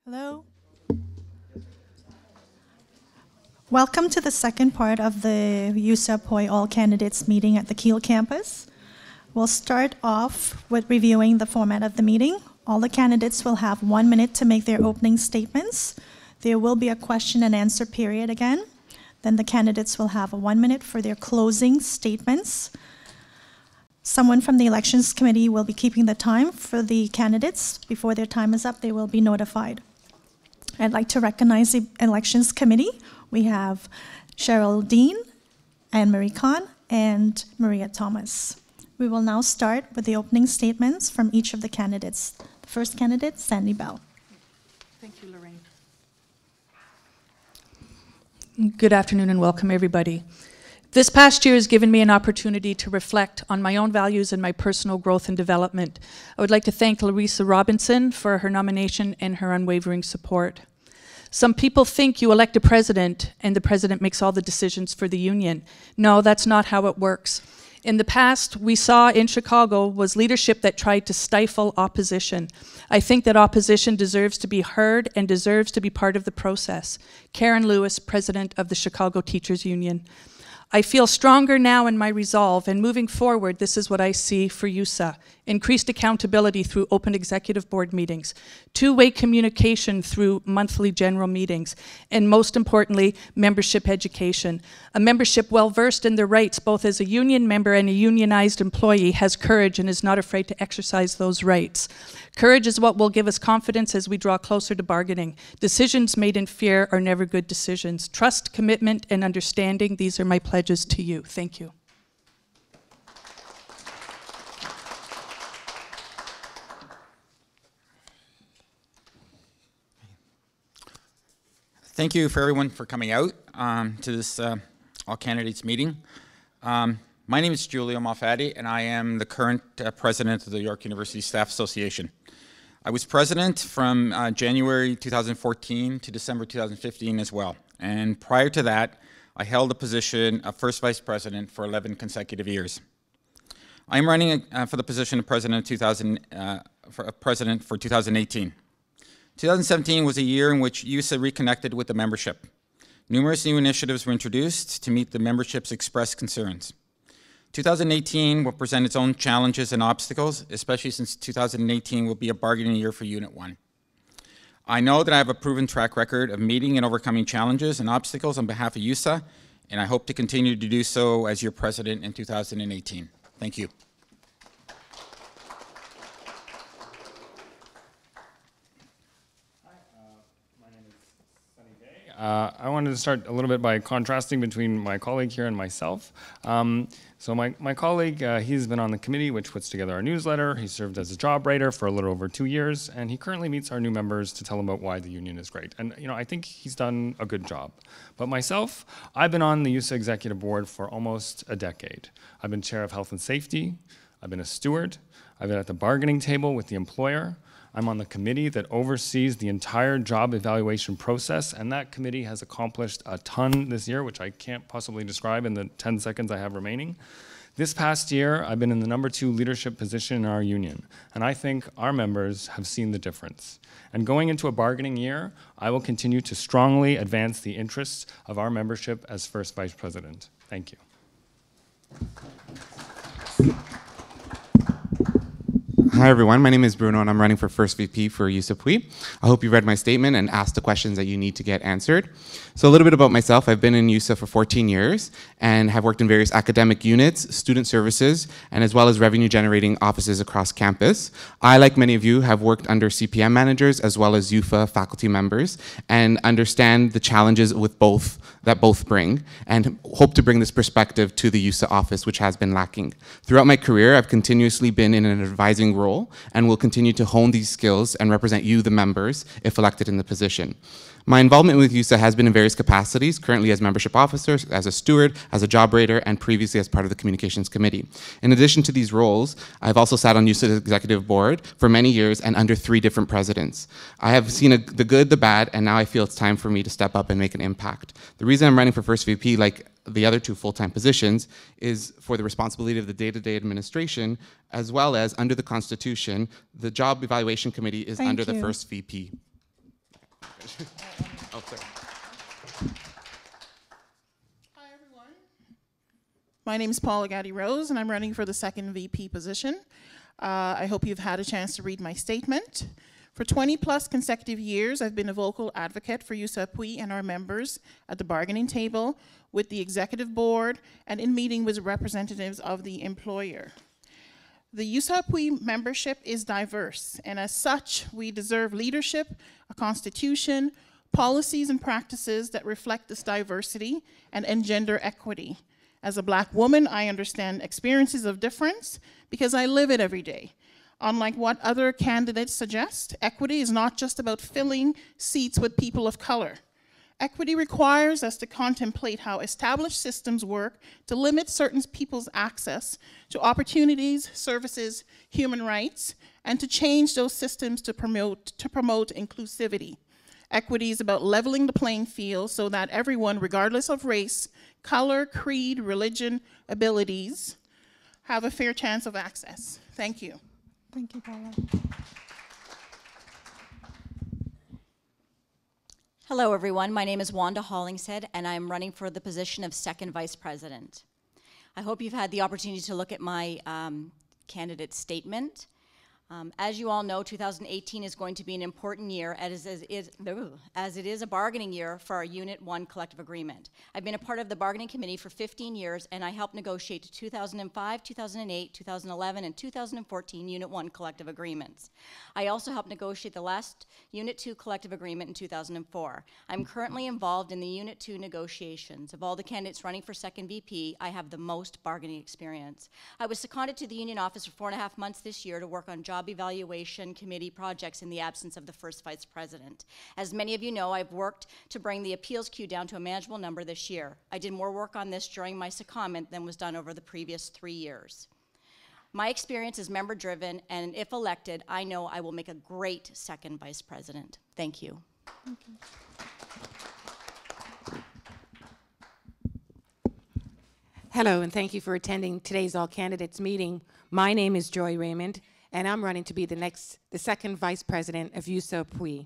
Hello. Welcome to the second part of the YUSA POI All Candidates meeting at the Kiel campus. We'll start off with reviewing the format of the meeting. All the candidates will have 1 minute to make their opening statements. There will be a question and answer period again. Then the candidates will have 1 minute for their closing statements. Someone from the elections committee will be keeping the time for the candidates. Before their time is up, they will be notified. I'd like to recognize the elections committee. We have Cheryl Dean, Anne-Marie Kahn, and Maria Thomas. We will now start with the opening statements from each of the candidates. The first candidate, Sandy Bell. Thank you, Lorraine. Good afternoon and welcome, everybody. This past year has given me an opportunity to reflect on my own values and my personal growth and development. I would like to thank Larissa Robinson for her nomination and her unwavering support. Some people think you elect a president and the president makes all the decisions for the union. No, that's not how it works. In the past, we saw in Chicago was leadership that tried to stifle opposition. I think that opposition deserves to be heard and deserves to be part of the process. Karen Lewis, president of the Chicago Teachers Union. I feel stronger now in my resolve, and moving forward, this is what I see for YUSA. Increased accountability through open executive board meetings, two-way communication through monthly general meetings, and most importantly, membership education. A membership well-versed in their rights, both as a union member and a unionized employee, has courage and is not afraid to exercise those rights. Courage is what will give us confidence as we draw closer to bargaining. Decisions made in fear are never good decisions. Trust, commitment, and understanding, these are my pledges to you. Thank you. Thank you for everyone for coming out to this all candidates meeting. My name is Giulio Malfatti, and I am the current president of the York University Staff Association. I was president from January 2014 to December 2015 as well. And prior to that, I held the position of first vice president for 11 consecutive years. I am running for the position of president for 2018. 2017 was a year in which YUSA reconnected with the membership. Numerous new initiatives were introduced to meet the membership's expressed concerns. 2018 will present its own challenges and obstacles, especially since 2018 will be a bargaining year for Unit 1. I know that I have a proven track record of meeting and overcoming challenges and obstacles on behalf of YUSA, and I hope to continue to do so as your president in 2018. Thank you. I wanted to start a little bit by contrasting between my colleague here and myself. So my colleague, he's been on the committee which puts together our newsletter. He served as a job writer for a little over 2 years, and he currently meets our new members to tell them about why the union is great. And I think he's done a good job. But myself, I've been on the YUSA Executive Board for almost a decade. I've been chair of health and safety. I've been a steward. I've been at the bargaining table with the employer. I'm on the committee that oversees the entire job evaluation process, and that committee has accomplished a ton this year, which I can't possibly describe in the 10 seconds I have remaining. This past year, I've been in the #2 leadership position in our union, and I think our members have seen the difference. And going into a bargaining year, I will continue to strongly advance the interests of our membership as first vice president. Thank you. Hi everyone, my name is Bruno and I'm running for First VP for YUSA POI. I hope you read my statement and asked the questions that you need to get answered. So a little bit about myself. I've been in YUSA for 14 years and have worked in various academic units, student services, and as well as revenue generating offices across campus. I, like many of you, have worked under CPM managers as well as UFA faculty members and understand the challenges with both bring, and hope to bring this perspective to the YUSA office, which has been lacking. Throughout my career, I've continuously been in an advising role and will continue to hone these skills and represent you, the members, if elected in the position. My involvement with YUSA has been in various capacities, currently as membership officer, as a steward, as a job raider, and previously as part of the communications committee. In addition to these roles, I've also sat on YUSA's executive board for many years and under 3 different presidents. I have seen the good, the bad, and now I feel it's time for me to step up and make an impact. The reason I'm running for First VP, like the other 2 full-time positions, is for the responsibility of the day-to-day administration, as well as under the Constitution, the Job Evaluation Committee is under the First VP. Oh, sorry. Hi, everyone. My name is Paula Gowdy Rose, and I'm running for the second VP position. I hope you've had a chance to read my statement. For 20 plus consecutive years, I've been a vocal advocate for YUSA and our members at the bargaining table, with the executive board, and in meeting with representatives of the employer. The YUSA membership is diverse, and as such, we deserve leadership, a constitution, policies and practices that reflect this diversity and engender equity. As a Black woman, I understand experiences of difference because I live it every day. Unlike what other candidates suggest, equity is not just about filling seats with people of color. Equity requires us to contemplate how established systems work to limit certain people's access to opportunities, services, human rights, and to change those systems to promote inclusivity. Equity is about leveling the playing field so that everyone, regardless of race, color, creed, religion, abilities, have a fair chance of access. Thank you. Thank you, Paula. Hello, everyone. My name is Wanda Hollingshead, and I'm running for the position of second vice president. I hope you've had the opportunity to look at my candidate statement. As you all know, 2018 is going to be an important year as it is a bargaining year for our Unit 1 collective agreement. I've been a part of the bargaining committee for 15 years, and I helped negotiate 2005, 2008, 2011, and 2014 Unit 1 collective agreements. I also helped negotiate the last Unit 2 collective agreement in 2004. I'm currently involved in the Unit 2 negotiations. Of all the candidates running for second VP, I have the most bargaining experience. I was seconded to the union office for 4.5 months this year to work on job evaluation committee projects in the absence of the first vice president. As many of you know, I've worked to bring the appeals queue down to a manageable number this year. I did more work on this during my secondment than was done over the previous 3 years. My experience is member-driven, and if elected, I know I will make a great second vice president. Thank you. Thank you. Hello, and thank you for attending today's All Candidates meeting. My name is Joy Raymond, and I'm running to be the second vice president of YUSA.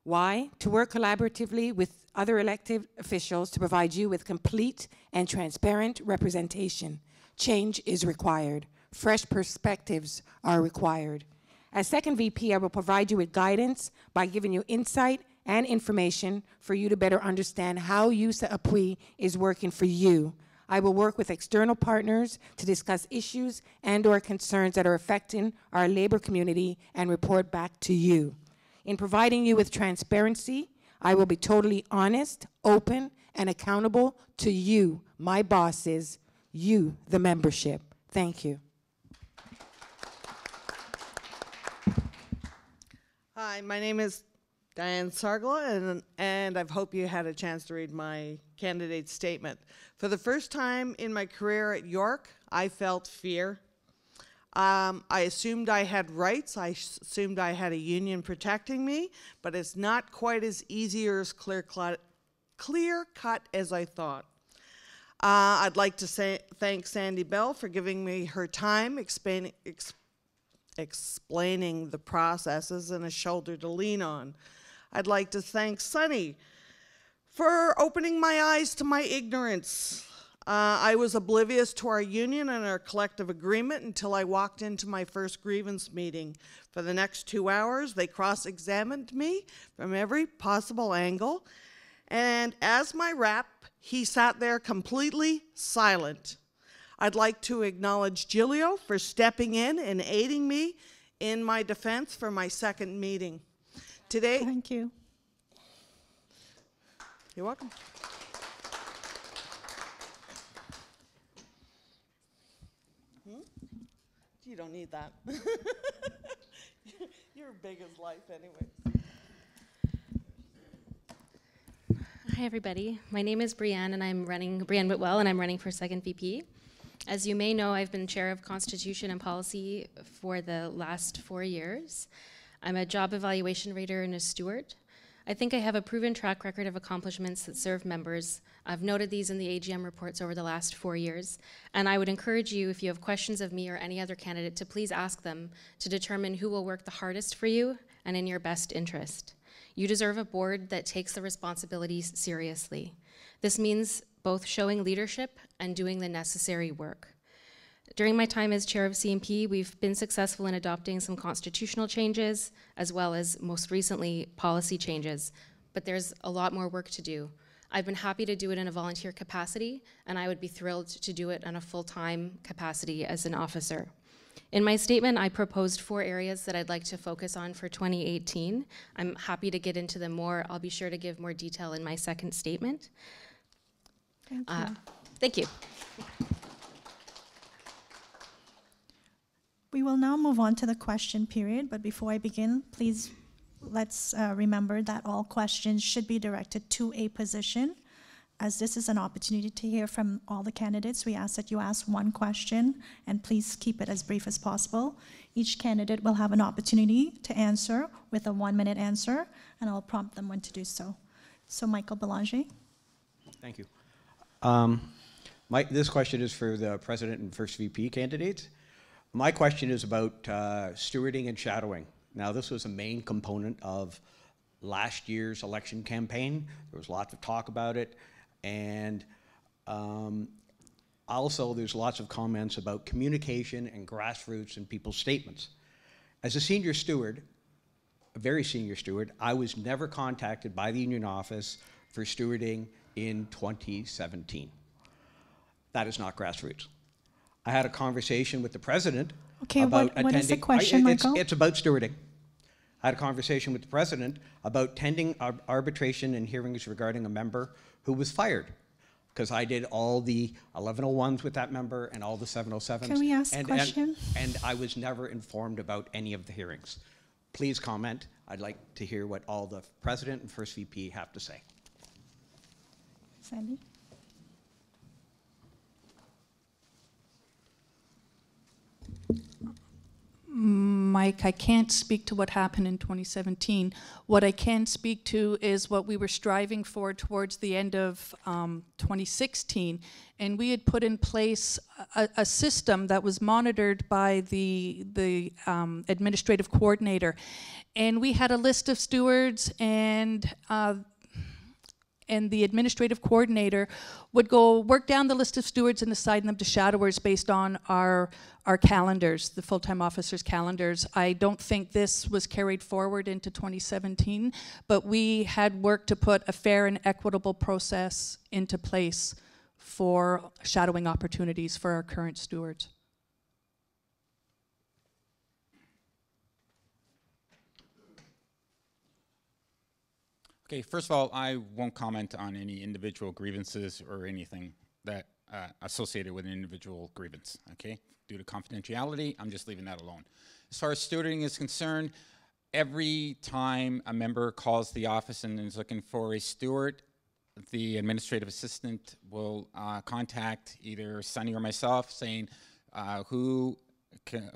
Why? To work collaboratively with other elected officials to provide you with complete and transparent representation. Change is required. Fresh perspectives are required. As second VP, I will provide you with guidance by giving you insight and information for you to better understand how YUSA is working for you. I will work with external partners to discuss issues and/or concerns that are affecting our labor community and report back to you. In providing you with transparency, I will be totally honest, open, and accountable to you, my bosses, you, the membership. Thank you. Hi, my name is Diane Sargla, and I hope you had a chance to read my candidate statement. For the first time in my career at York, I felt fear. I assumed I had rights. I assumed I had a union protecting me, but it's not quite as easy or as clear-cut as I thought. I'd like to thank Sandy Bell for giving me her time explaining the processes and a shoulder to lean on. I'd like to thank Sunny for opening my eyes to my ignorance. I was oblivious to our union and our collective agreement until I walked into my first grievance meeting. For the next 2 hours, they cross-examined me from every possible angle, and as my rep, he sat there completely silent. I'd like to acknowledge Giulio for stepping in and aiding me in my defense for my second meeting. Today, thank you. You're welcome. You don't need that. You're big as life anyway. Hi, everybody. My name is Brianne, and Brianne Whitwell, and I'm running for second VP. As you may know, I've been chair of Constitution and Policy for the last 4 years. I'm a job evaluation rater and a steward. I think I have a proven track record of accomplishments that serve members. I've noted these in the AGM reports over the last 4 years, and I would encourage you, if you have questions of me or any other candidate, to please ask them to determine who will work the hardest for you and in your best interest. You deserve a board that takes the responsibilities seriously. This means both showing leadership and doing the necessary work. During my time as chair of CMP, we've been successful in adopting some constitutional changes, as well as most recently policy changes, but there's a lot more work to do. I've been happy to do it in a volunteer capacity, and I would be thrilled to do it in a full-time capacity as an officer. In my statement, I proposed 4 areas that I'd like to focus on for 2018. I'm happy to get into them more. I'll be sure to give more detail in my second statement. Thank you. Thank you. We will now move on to the question period, but before I begin, please let's remember that all questions should be directed to a position. As this is an opportunity to hear from all the candidates, we ask that you ask one question and please keep it as brief as possible. Each candidate will have an opportunity to answer with a 1-minute answer, and I'll prompt them when to do so. So Michael Belanger. Thank you. This question is for the President and First VP candidates. My question is about stewarding and shadowing. Now, this was a main component of last year's election campaign. There was lots of talk about it. And also, there's lots of comments about communication and grassroots and people's statements. As a senior steward, a very senior steward, I was never contacted by the union office for stewarding in 2017. That is not grassroots. I had a conversation with the president about attending. What is the question, Michael? It's about stewarding. I had a conversation with the president about attending arbitration and hearings regarding a member who was fired because I did all the 1101s with that member and all the 707s. Can we ask a question? And I was never informed about any of the hearings. Please comment. I'd like to hear what all the president and first VP have to say. Sandy? Mike, I can't speak to what happened in 2017. What I can speak to is what we were striving for towards the end of 2016. And we had put in place a system that was monitored by the administrative coordinator. And we had a list of stewards, and the administrative coordinator would go work down the list of stewards and assign them to shadowers based on our calendars, the full-time officers' calendars. I don't think this was carried forward into 2017, but we had worked to put a fair and equitable process into place for shadowing opportunities for our current stewards. Okay, first of all, I won't comment on any individual grievances or anything that associated with an individual grievance, okay? Due to confidentiality, I'm just leaving that alone. As far as stewarding is concerned, every time a member calls the office and is looking for a steward, the administrative assistant will contact either Sunny or myself saying, who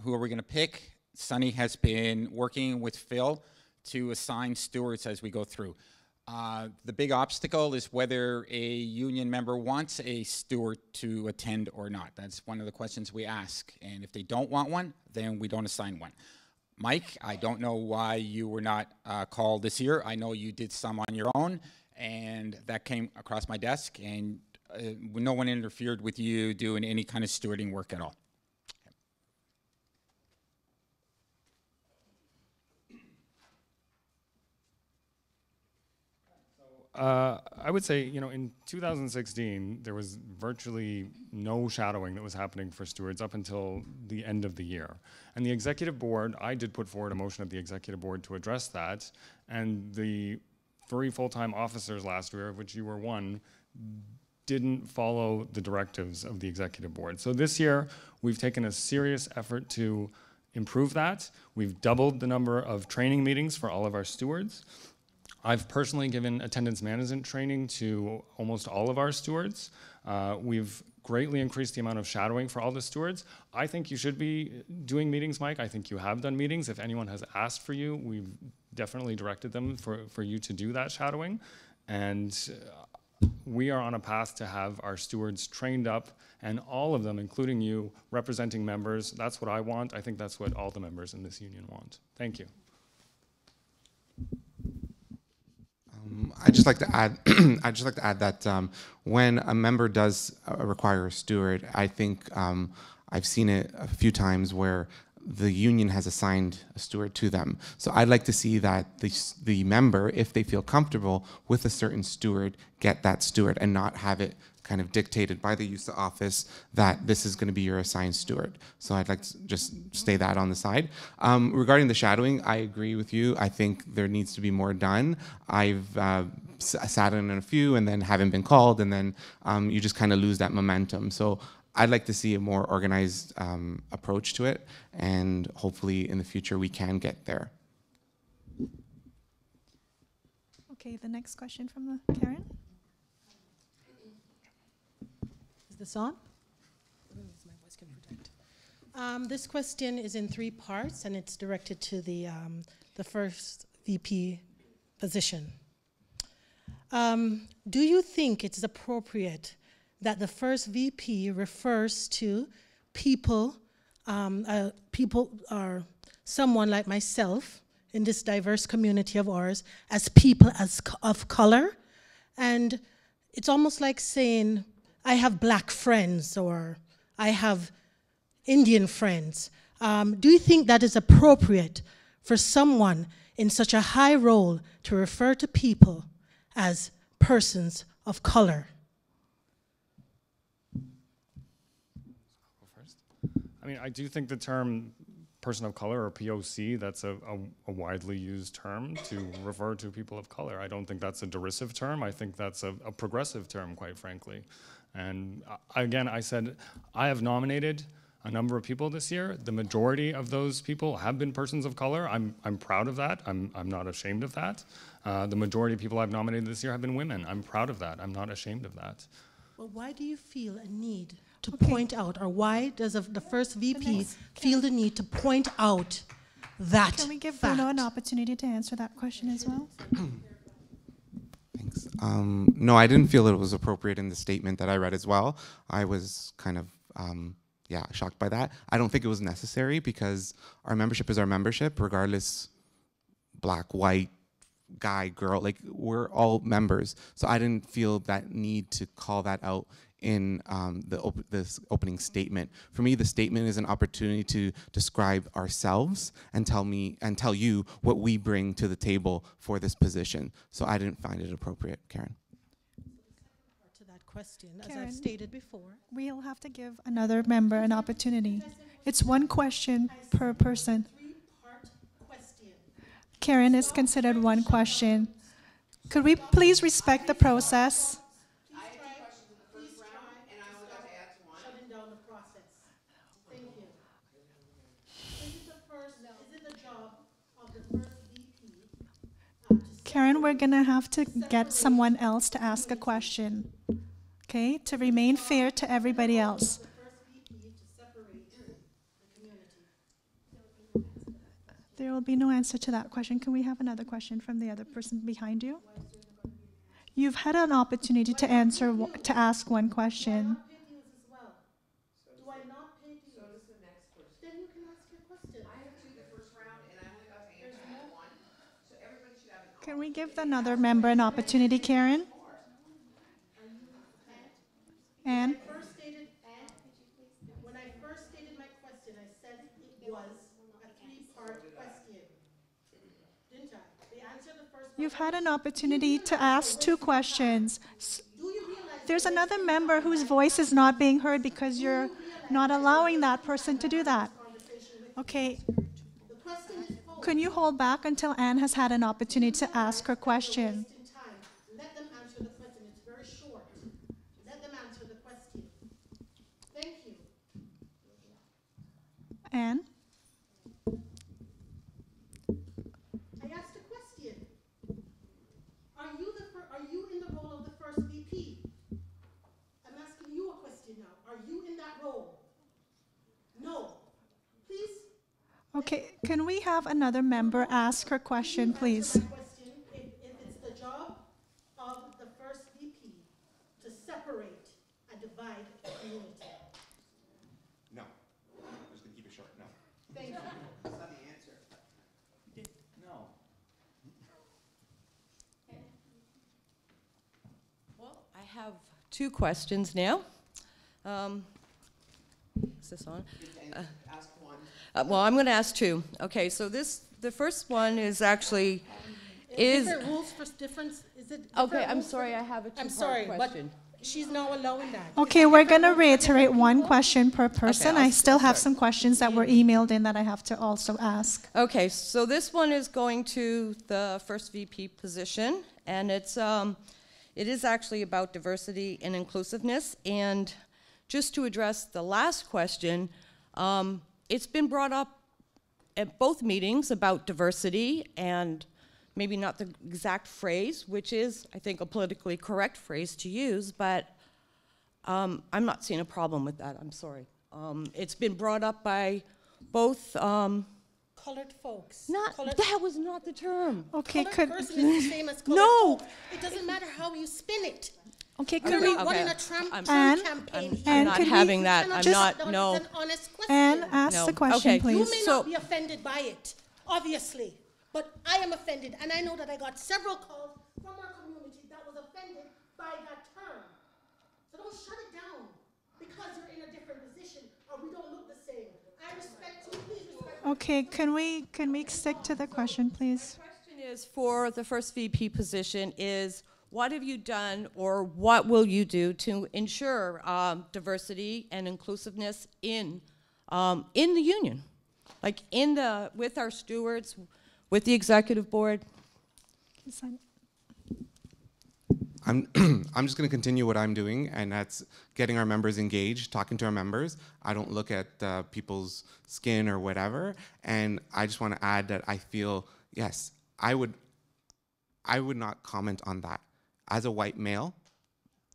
are we gonna pick? Sunny has been working with Phil to assign stewards as we go through. The big obstacle is whether a union member wants a steward to attend or not. That's one of the questions we ask. And if they don't want one, then we don't assign one. Mike, I don't know why you were not called this year. I know you did some on your own, and that came across my desk, and no one interfered with you doing any kind of stewarding work at all. I would say, you know, in 2016, there was virtually no shadowing that was happening for stewards up until the end of the year. And the executive board, I did put forward a motion at the executive board to address that, and the 3 full-time officers last year, of which you were one, didn't follow the directives of the executive board. So this year, we've taken a serious effort to improve that. We've doubled the number of training meetings for all of our stewards. I've personally given attendance management training to almost all of our stewards. We've greatly increased the amount of shadowing for all the stewards. I think you should be doing meetings, Mike. I think you have done meetings. If anyone has asked for you, we've definitely directed them for you to do that shadowing. And we are on a path to have our stewards trained up, and all of them, including you, representing members. That's what I want. I think that's what all the members in this union want. Thank you. I'd just like to add. I'd just like to add that when a member does require a steward, I think I've seen it a few times where the union has assigned a steward to them. So I'd like to see that the member, if they feel comfortable with a certain steward, get that steward and not have it kind of dictated by the YUSA office that this is going to be your assigned steward. So I'd like to just stay that on the side. Regarding the shadowing, I agree with you. I think there needs to be more done. I've sat in a few and then haven't been called, and then you just kind of lose that momentum. So I'd like to see a more organized approach to it, and hopefully in the future we can get there. Okay, the next question from Karen. Is this on? This question is in 3 parts, and it's directed to the first VP position. Do you think it's appropriate that the first VP refers to people, or someone like myself in this diverse community of ours, as people of color? And it's almost like saying, I have black friends or I have Indian friends. Do you think that is appropriate for someone in such a high role to refer to people as persons of color? I mean, I do think the term person of color or POC, that's a widely used term to refer to people of color. I don't think that's a derisive term. I think that's a progressive term, quite frankly. And again, I said, I have nominated a number of people this year. The majority of those people have been persons of color. I'm proud of that. I'm not ashamed of that. The majority of people I've nominated this year have been women. I'm proud of that. I'm not ashamed of that. Well, why do you feel a need to point out, or why does the first VP feel the need to point out that Can we give fact? Bruno an opportunity to answer that question as well? Thanks. No, I didn't feel it was appropriate in the statement that I read as well. I was kind of, yeah, shocked by that. I don't think it was necessary because our membership is our membership, regardless, black, white, guy, girl, like we're all members. So I didn't feel that need to call that out in this opening statement. For me, the statement is an opportunity to describe ourselves and tell you what we bring to the table for this position. So I didn't find it appropriate, Karen. To that question, as Karen, I've stated before. We'll have to give another member an opportunity. It's one question per person. Karen is considered one question. Could we please respect the process? Karen, we're going to have to get someone else to ask a question, okay, to remain fair to everybody else. There will be no answer to that question. Can we have another question from the other person behind you? You've had an opportunity to ask one question. Can we give another member an opportunity, Karen? Anne? When I first stated my question, I said it was a 3-part question. Didn't I? The answer to the first You've had an opportunity to ask 2 questions. There's another member whose voice is not being heard because you're not allowing that person to do that. Okay. Can you hold back until Anne has had an opportunity to ask her question? Let them answer the question. It's very short. Let them answer the question. Thank you. Anne? I asked a question. Are you in the role of the first VP? I'm asking you a question now. Are you in that role? No. Please. Okay, can we have another member ask her question, please? If it's the job of the first VP to separate and divide the community. No. I'm just going to keep it short. No. Thank you. That's not the answer. No. two questions now. Is this on? Ask one. Well, I'm going to ask two. Okay, so the first one is actually, different rules for difference? Is it okay, I'm sorry, I have a I'm two-part sorry, question. but she's not allowing that. Okay, we're going to reiterate one question per person. I'll I still have start. some questions that were emailed in that I have to also ask. Okay, so this one is going to the first VP position, and it is actually about diversity and inclusiveness. And just to address the last question, it's been brought up at both meetings about diversity, and maybe not the exact phrase, which is, I think, a politically correct phrase to use, but I'm not seeing a problem with that, I'm sorry. It's been brought up by both Colored folks. That was not the term. Okay, colored person is the same as colored No. folks. It doesn't matter how you spin it. Okay, We're could we... not running a Trump campaign I'm not having that. You cannot I'm just not, sit down. no. It's an honest question. Anne, ask the question, Okay. please. You may not be offended by it, obviously, but I am offended, and I know that I got several calls from our community that was offended by that term. So don't shut it down because you're in a different position or we don't look the same. I respect you. Please respect me. Okay, can we stick to the question, please? My question is for the first VP position is, what have you done or what will you do to ensure diversity and inclusiveness in the union? Like with our stewards, with the executive board? I'm just going to continue what I'm doing, and that's getting our members engaged, talking to our members. I don't look at people's skin or whatever, and I just want to add that I feel, yes, I would not comment on that. As a white male,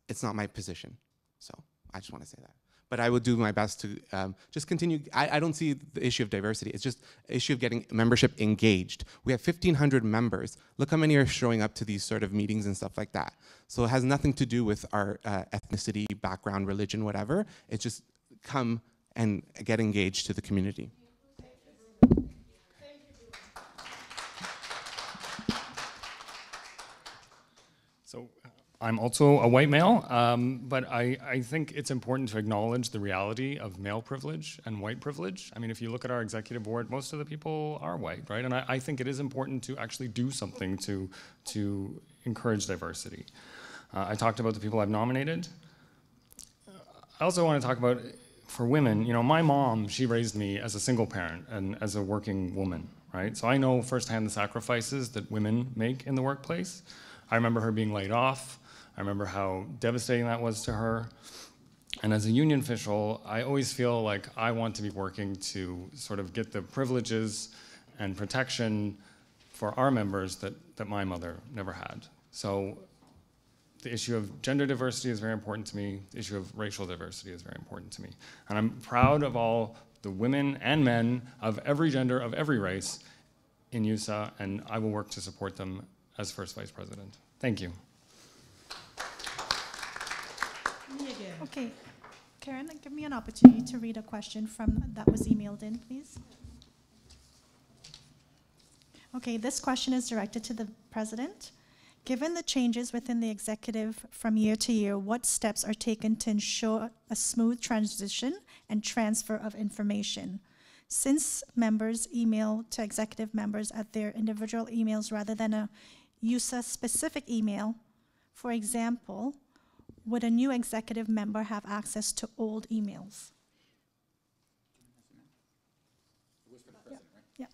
it's not my position. So I just want to say that. But I will do my best to just continue. I don't see the issue of diversity. It's just an issue of getting membership engaged. We have 1,500 members. Look how many are showing up to these sort of meetings and stuff like that. So it has nothing to do with our ethnicity, background, religion, whatever. It's just come and get engaged to the community. So I'm also a white male, but I think it's important to acknowledge the reality of male privilege and white privilege. I mean, if you look at our executive board, most of the people are white, right? And I think it is important to actually do something to encourage diversity. I talked about the people I've nominated. I also want to talk about, for women, you know, my mom, she raised me as a single parent and as a working woman, right? So I know firsthand the sacrifices that women make in the workplace. I remember her being laid off. I remember how devastating that was to her. And as a union official, I always feel like I want to be working to sort of get the privileges and protection for our members that my mother never had. So the issue of gender diversity is very important to me. The issue of racial diversity is very important to me. And I'm proud of all the women and men of every gender, of every race in YUSA, and I will work to support them as first vice president. Thank you. Okay, Karen, give me an opportunity to read a question that was emailed in, please. Okay, this question is directed to the president. Given the changes within the executive from year to year, what steps are taken to ensure a smooth transition and transfer of information? Since members email to executive members at their individual emails rather than a YUSA-specific email, for example, would a new executive member have access to old emails? Yeah.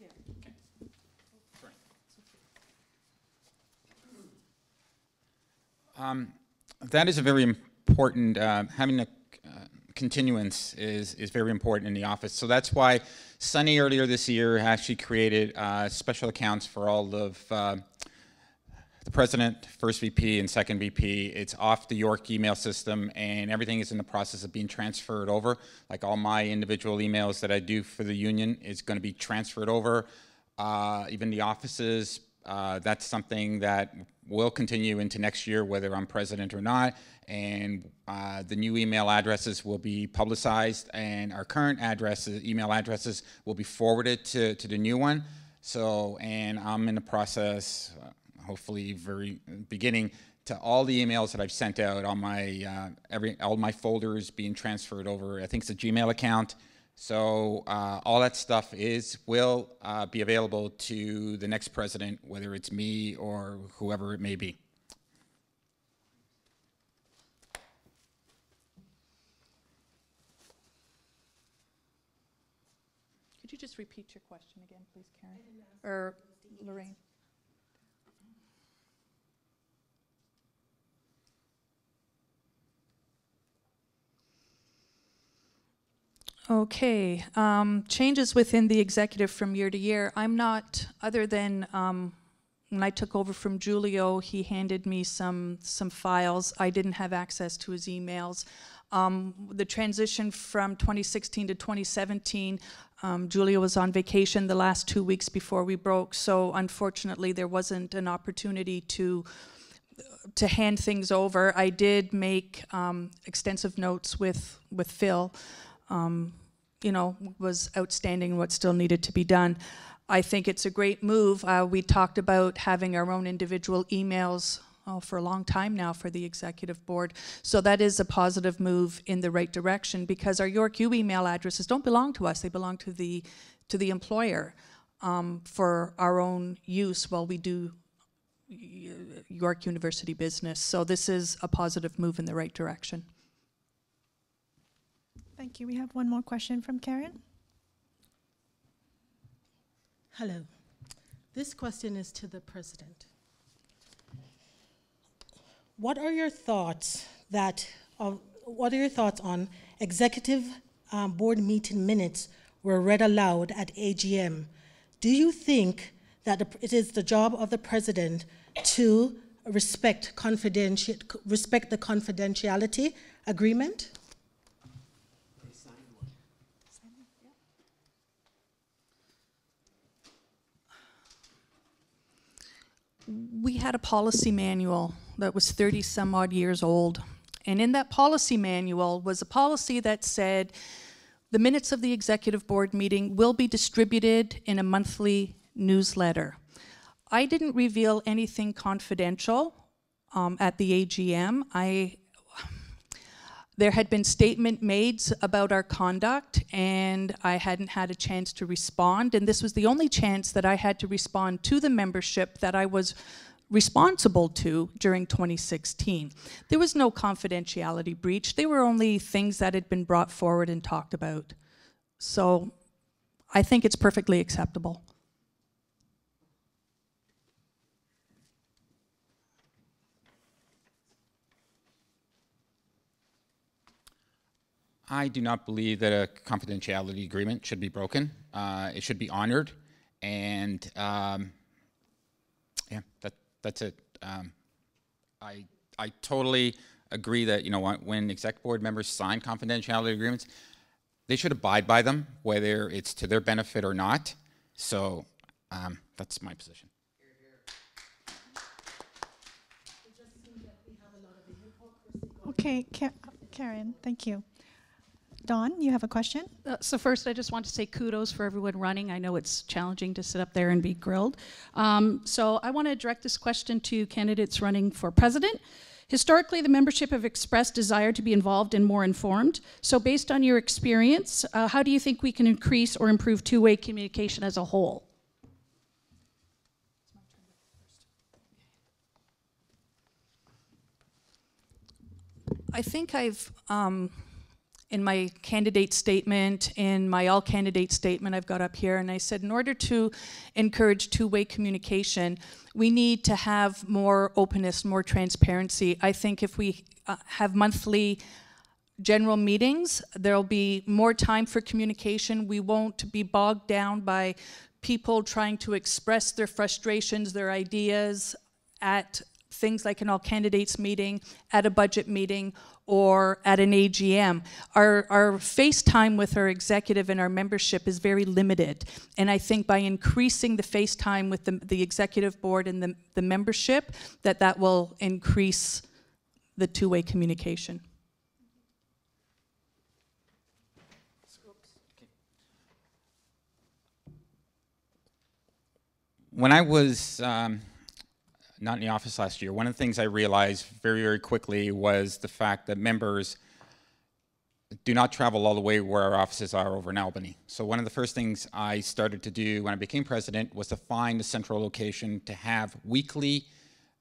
That is a very important, having a continuance is very important in the office. So that's why Sunny earlier this year actually created special accounts for all of the president, first VP, and second VP. It's off the York email system, and everything is in the process of being transferred over. Like all my individual emails that I do for the union is going to be transferred over. Even the offices, that's something that will continue into next year, whether I'm president or not. And the new email addresses will be publicized, and our current addresses, email addresses, will be forwarded to the new one. So, and I'm in the process, hopefully very beginning, to all the emails that I've sent out, all my folders being transferred over. I think it's a Gmail account. So all that stuff will be available to the next president, whether it's me or whoever it may be. Could you just repeat your question again, please, Karen? Or Lorraine? Okay, changes within the executive from year to year. I'm not, other than when I took over from Julio, he handed me some files. I didn't have access to his emails. The transition from 2016 to 2017, Julio was on vacation the last 2 weeks before we broke, so unfortunately there wasn't an opportunity to hand things over. I did make extensive notes with Phil. You know, was outstanding, what still needed to be done. I think it's a great move. We talked about having our own individual emails for a long time now for the executive board. So that is a positive move in the right direction, because our York U email addresses don't belong to us. They belong to the employer for our own use while we do York University business. So this is a positive move in the right direction. Thank you. We have one more question from Karen. Hello. This question is to the president. What are your thoughts on executive board meeting minutes were read aloud at AGM? Do you think that it is the job of the president to respect the confidentiality agreement? We had a policy manual that was 30 some odd years old. And in that policy manual was a policy that said the minutes of the executive board meeting will be distributed in a monthly newsletter. I didn't reveal anything confidential at the AGM. There had been statement made about our conduct, and I hadn't had a chance to respond, and this was the only chance that I had to respond to the membership that I was responsible to during 2016. There was no confidentiality breach. They were only things that had been brought forward and talked about. So I think it's perfectly acceptable. I do not believe that a confidentiality agreement should be broken. It should be honored, and yeah, that's it. I totally agree that, you know, when exec board members sign confidentiality agreements, they should abide by them, whether it's to their benefit or not. So that's my position. Okay, Karen, thank you. Dawn, you have a question? So first, I just want to say kudos for everyone running. I know it's challenging to sit up there and be grilled. So I want to direct this question to candidates running for president. Historically, the membership have expressed desire to be involved and more informed. So based on your experience, how do you think we can increase or improve two-way communication as a whole? I think I've, in my candidate statement, in my all candidate statement I've got up here, and I said in order to encourage two-way communication, we need to have more openness, more transparency. I think if we have monthly general meetings, there'll be more time for communication. We won't be bogged down by people trying to express their frustrations, their ideas at things like an all candidates meeting, at a budget meeting, or at an AGM. Our FaceTime with our executive and our membership is very limited. And I think by increasing the FaceTime with the executive board and the membership, that will increase the two-way communication. When I was not in the office last year, one of the things I realized very, very quickly was the fact that members do not travel all the way where our offices are over in Albany. So one of the first things I started to do when I became president was to find a central location to have weekly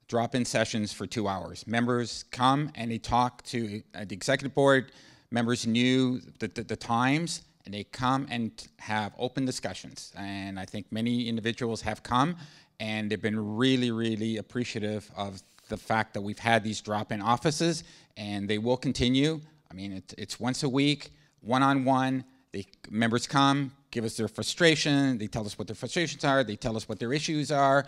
drop-in sessions for 2 hours. Members come and they talk to the executive board. Members knew the times, and they come and have open discussions. And I think many individuals have come, and they've been really, really appreciative of the fact that we've had these drop-in offices, and they will continue. I mean, it's once a week, one-on-one. The members come, give us their frustration. They tell us what their frustrations are. They tell us what their issues are.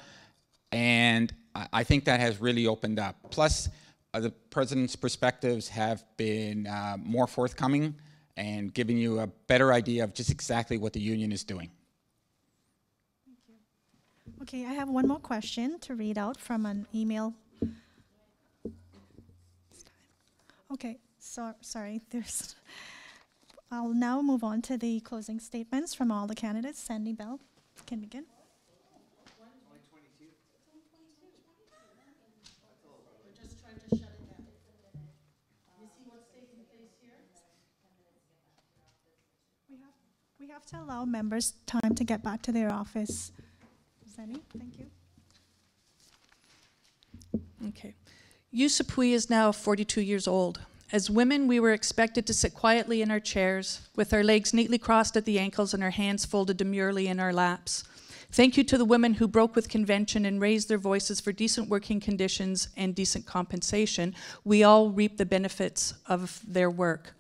And I think that has really opened up. Plus, the president's perspectives have been more forthcoming and giving you a better idea of just exactly what the union is doing. Okay, I have one more question to read out from an email. Okay, so sorry, I'll now move on to the closing statements from all the candidates. Sandy Bell can begin. We have to allow members time to get back to their office. Sandy, thank you. Okay. YUSA Pui is now 42 years old. As women, we were expected to sit quietly in our chairs, with our legs neatly crossed at the ankles and our hands folded demurely in our laps. Thank you to the women who broke with convention and raised their voices for decent working conditions and decent compensation. We all reap the benefits of their work.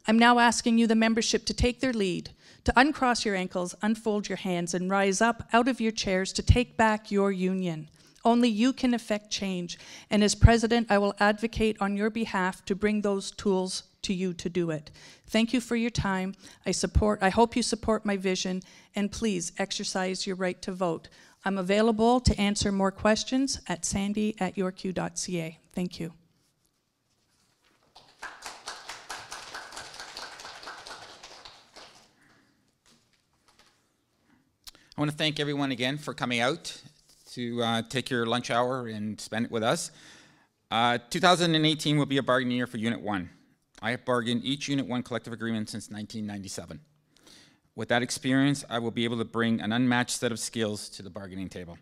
I'm now asking you, the membership, to take their lead, to uncross your ankles, unfold your hands, and rise up out of your chairs to take back your union. Only you can effect change, and as president, I will advocate on your behalf to bring those tools to you to do it. Thank you for your time. I hope you support my vision, and please exercise your right to vote. I'm available to answer more questions at sandy@yorku.ca. Thank you. I want to thank everyone again for coming out to take your lunch hour and spend it with us. 2018 will be a bargaining year for Unit 1. I have bargained each Unit 1 collective agreement since 1997. With that experience, I will be able to bring an unmatched set of skills to the bargaining table.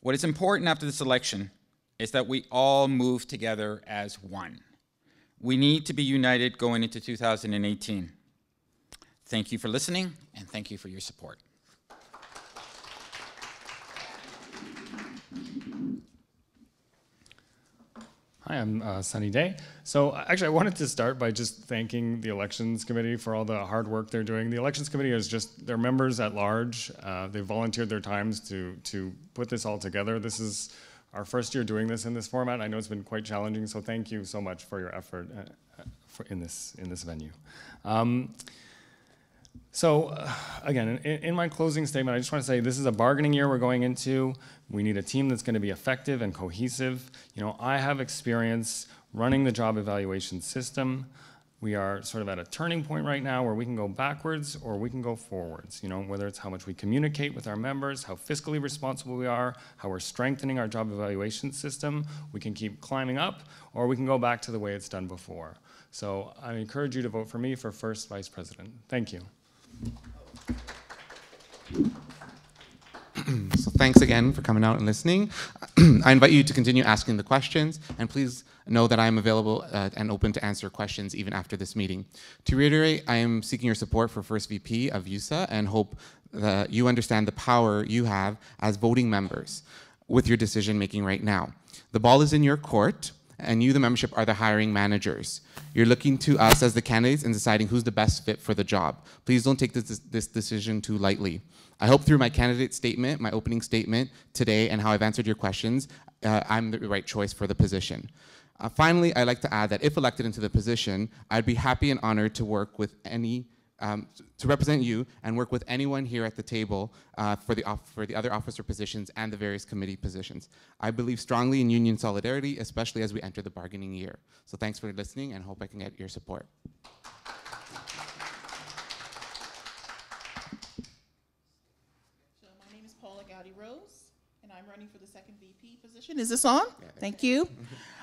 What is important after this election is that we all move together as one. We need to be united going into 2018. Thank you for listening, and thank you for your support. Hi, I'm Sunny Day. So actually, I wanted to start by just thanking the Elections Committee for all the hard work they're doing. The Elections Committee is just, they're members at large. They volunteered their times to put this all together. This is our first year doing this in this format. I know it's been quite challenging, so thank you so much for your effort in this venue. Again, in my closing statement, I just want to say this is a bargaining year we're going into. We need a team that's going to be effective and cohesive. You know, I have experience running the job evaluation system. We are sort of at a turning point right now where we can go backwards or we can go forwards, you know, whether it's how much we communicate with our members, how fiscally responsible we are, how we're strengthening our job evaluation system. We can keep climbing up, or we can go back to the way it's done before. So I encourage you to vote for me for first vice president. Thank you. So thanks again for coming out and listening. I invite you to continue asking the questions, and please know that I am available and open to answer questions even after this meeting. To reiterate, I am seeking your support for First VP of YUSA and hope that you understand the power you have as voting members with your decision making right now. The ball is in your court, and you, the membership, are the hiring managers. You're looking to us as the candidates and deciding who's the best fit for the job. Please don't take this decision too lightly. I hope through my candidate statement, my opening statement today, and how I've answered your questions, I'm the right choice for the position. Finally, I'd like to add that if elected into the position, I'd be happy and honored to work with to represent you and work with anyone here at the table for the other officer positions and the various committee positions. I believe strongly in union solidarity, especially as we enter the bargaining year. So thanks for listening, and hope I can get your support. So my name is Paula Gowdy Rose, and I'm running for the second VP position. Is this on? Thank you.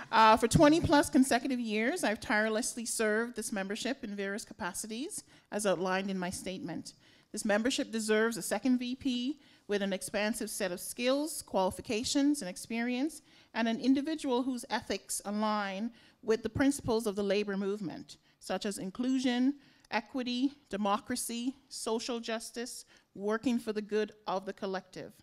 For 20-plus consecutive years, I've tirelessly served this membership in various capacities, as outlined in my statement. This membership deserves a second VP with an expansive set of skills, qualifications, and experience, and an individual whose ethics align with the principles of the labor movement, such as inclusion, equity, democracy, social justice, working for the good of the collective.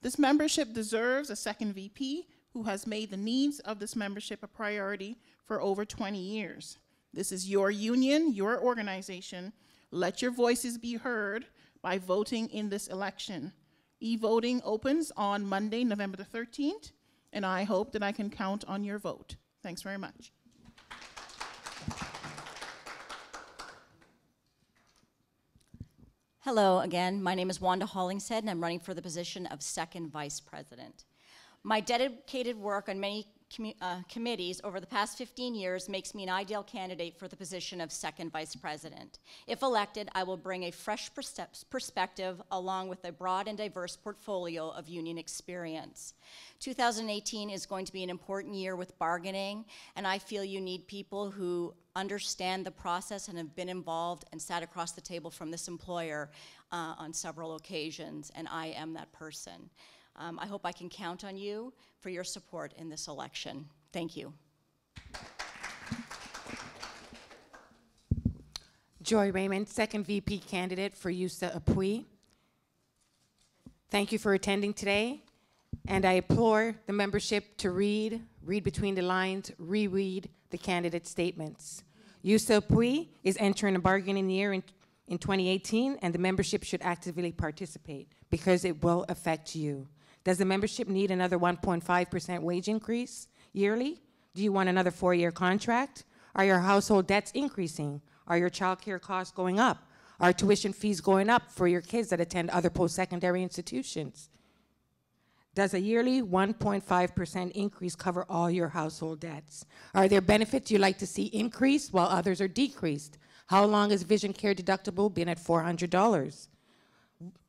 This membership deserves a second VP who has made the needs of this membership a priority for over 20 years. This is your union, your organization. Let your voices be heard by voting in this election. E-voting opens on Monday, November the 13th, and I hope that I can count on your vote. Thanks very much. Hello again, my name is Wanda Hollingshead and I'm running for the position of second vice president. My dedicated work on many committees over the past 15 years makes me an ideal candidate for the position of second vice president. If elected, I will bring a fresh perspective along with a broad and diverse portfolio of union experience. 2018 is going to be an important year with bargaining, and I feel you need people who understand the process and have been involved and sat across the table from this employer on several occasions, and I am that person. I hope I can count on you for your support in this election. Thank you. Joy Raymond, second VP candidate for YUSA Apui. Thank you for attending today, and I implore the membership to read between the lines, reread the candidate statements. YUSA Apui is entering a bargaining year in 2018, and the membership should actively participate because it will affect you. Does the membership need another 1.5% wage increase yearly? Do you want another 4-year contract? Are your household debts increasing? Are your child care costs going up? Are tuition fees going up for your kids that attend other post-secondary institutions? Does a yearly 1.5% increase cover all your household debts? Are there benefits you'd like to see increased while others are decreased? How long has vision care deductible been at $400?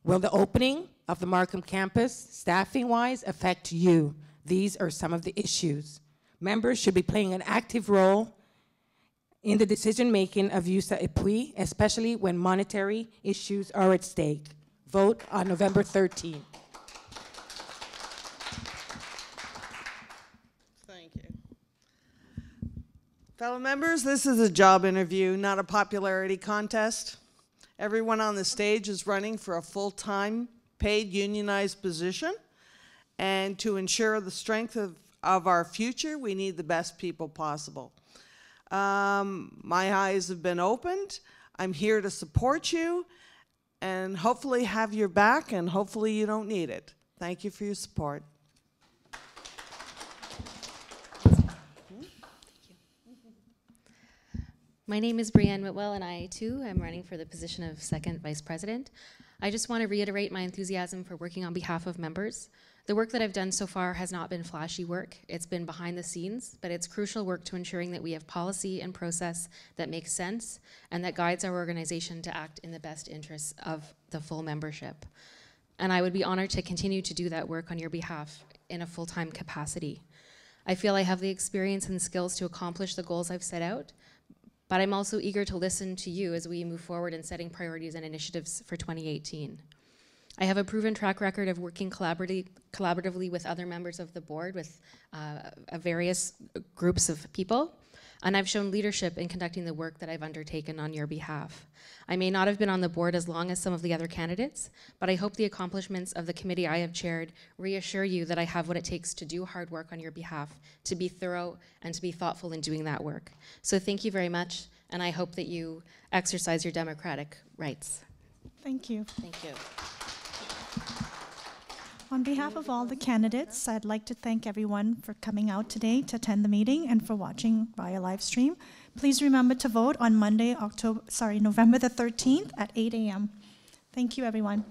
Will the opening of the Markham campus, staffing-wise, affect you? These are some of the issues. Members should be playing an active role in the decision-making of YUSA Apui, especially when monetary issues are at stake. Vote on November 13th. Thank you. Fellow members, this is a job interview, not a popularity contest. Everyone on the stage is running for a full-time, paid, unionized position. And to ensure the strength of our future, we need the best people possible. My eyes have been opened. I'm here to support you and hopefully have your back, and hopefully you don't need it. Thank you for your support. My name is Brianne Whitwell, and I, too, am running for the position of second vice president. I just want to reiterate my enthusiasm for working on behalf of members. The work that I've done so far has not been flashy work. It's been behind the scenes, but it's crucial work to ensuring that we have policy and process that makes sense and that guides our organization to act in the best interests of the full membership. And I would be honored to continue to do that work on your behalf in a full-time capacity. I feel I have the experience and skills to accomplish the goals I've set out, but I'm also eager to listen to you as we move forward in setting priorities and initiatives for 2018. I have a proven track record of working collaboratively with other members of the board, with various groups of people, and I've shown leadership in conducting the work that I've undertaken on your behalf. I may not have been on the board as long as some of the other candidates, but I hope the accomplishments of the committee I have chaired reassure you that I have what it takes to do hard work on your behalf, to be thorough and to be thoughtful in doing that work. So thank you very much, and I hope that you exercise your democratic rights. Thank you. Thank you. On behalf of all the candidates, I'd like to thank everyone for coming out today to attend the meeting and for watching via live stream. Please remember to vote on Monday, November the 13th at 8 a.m. Thank you, everyone.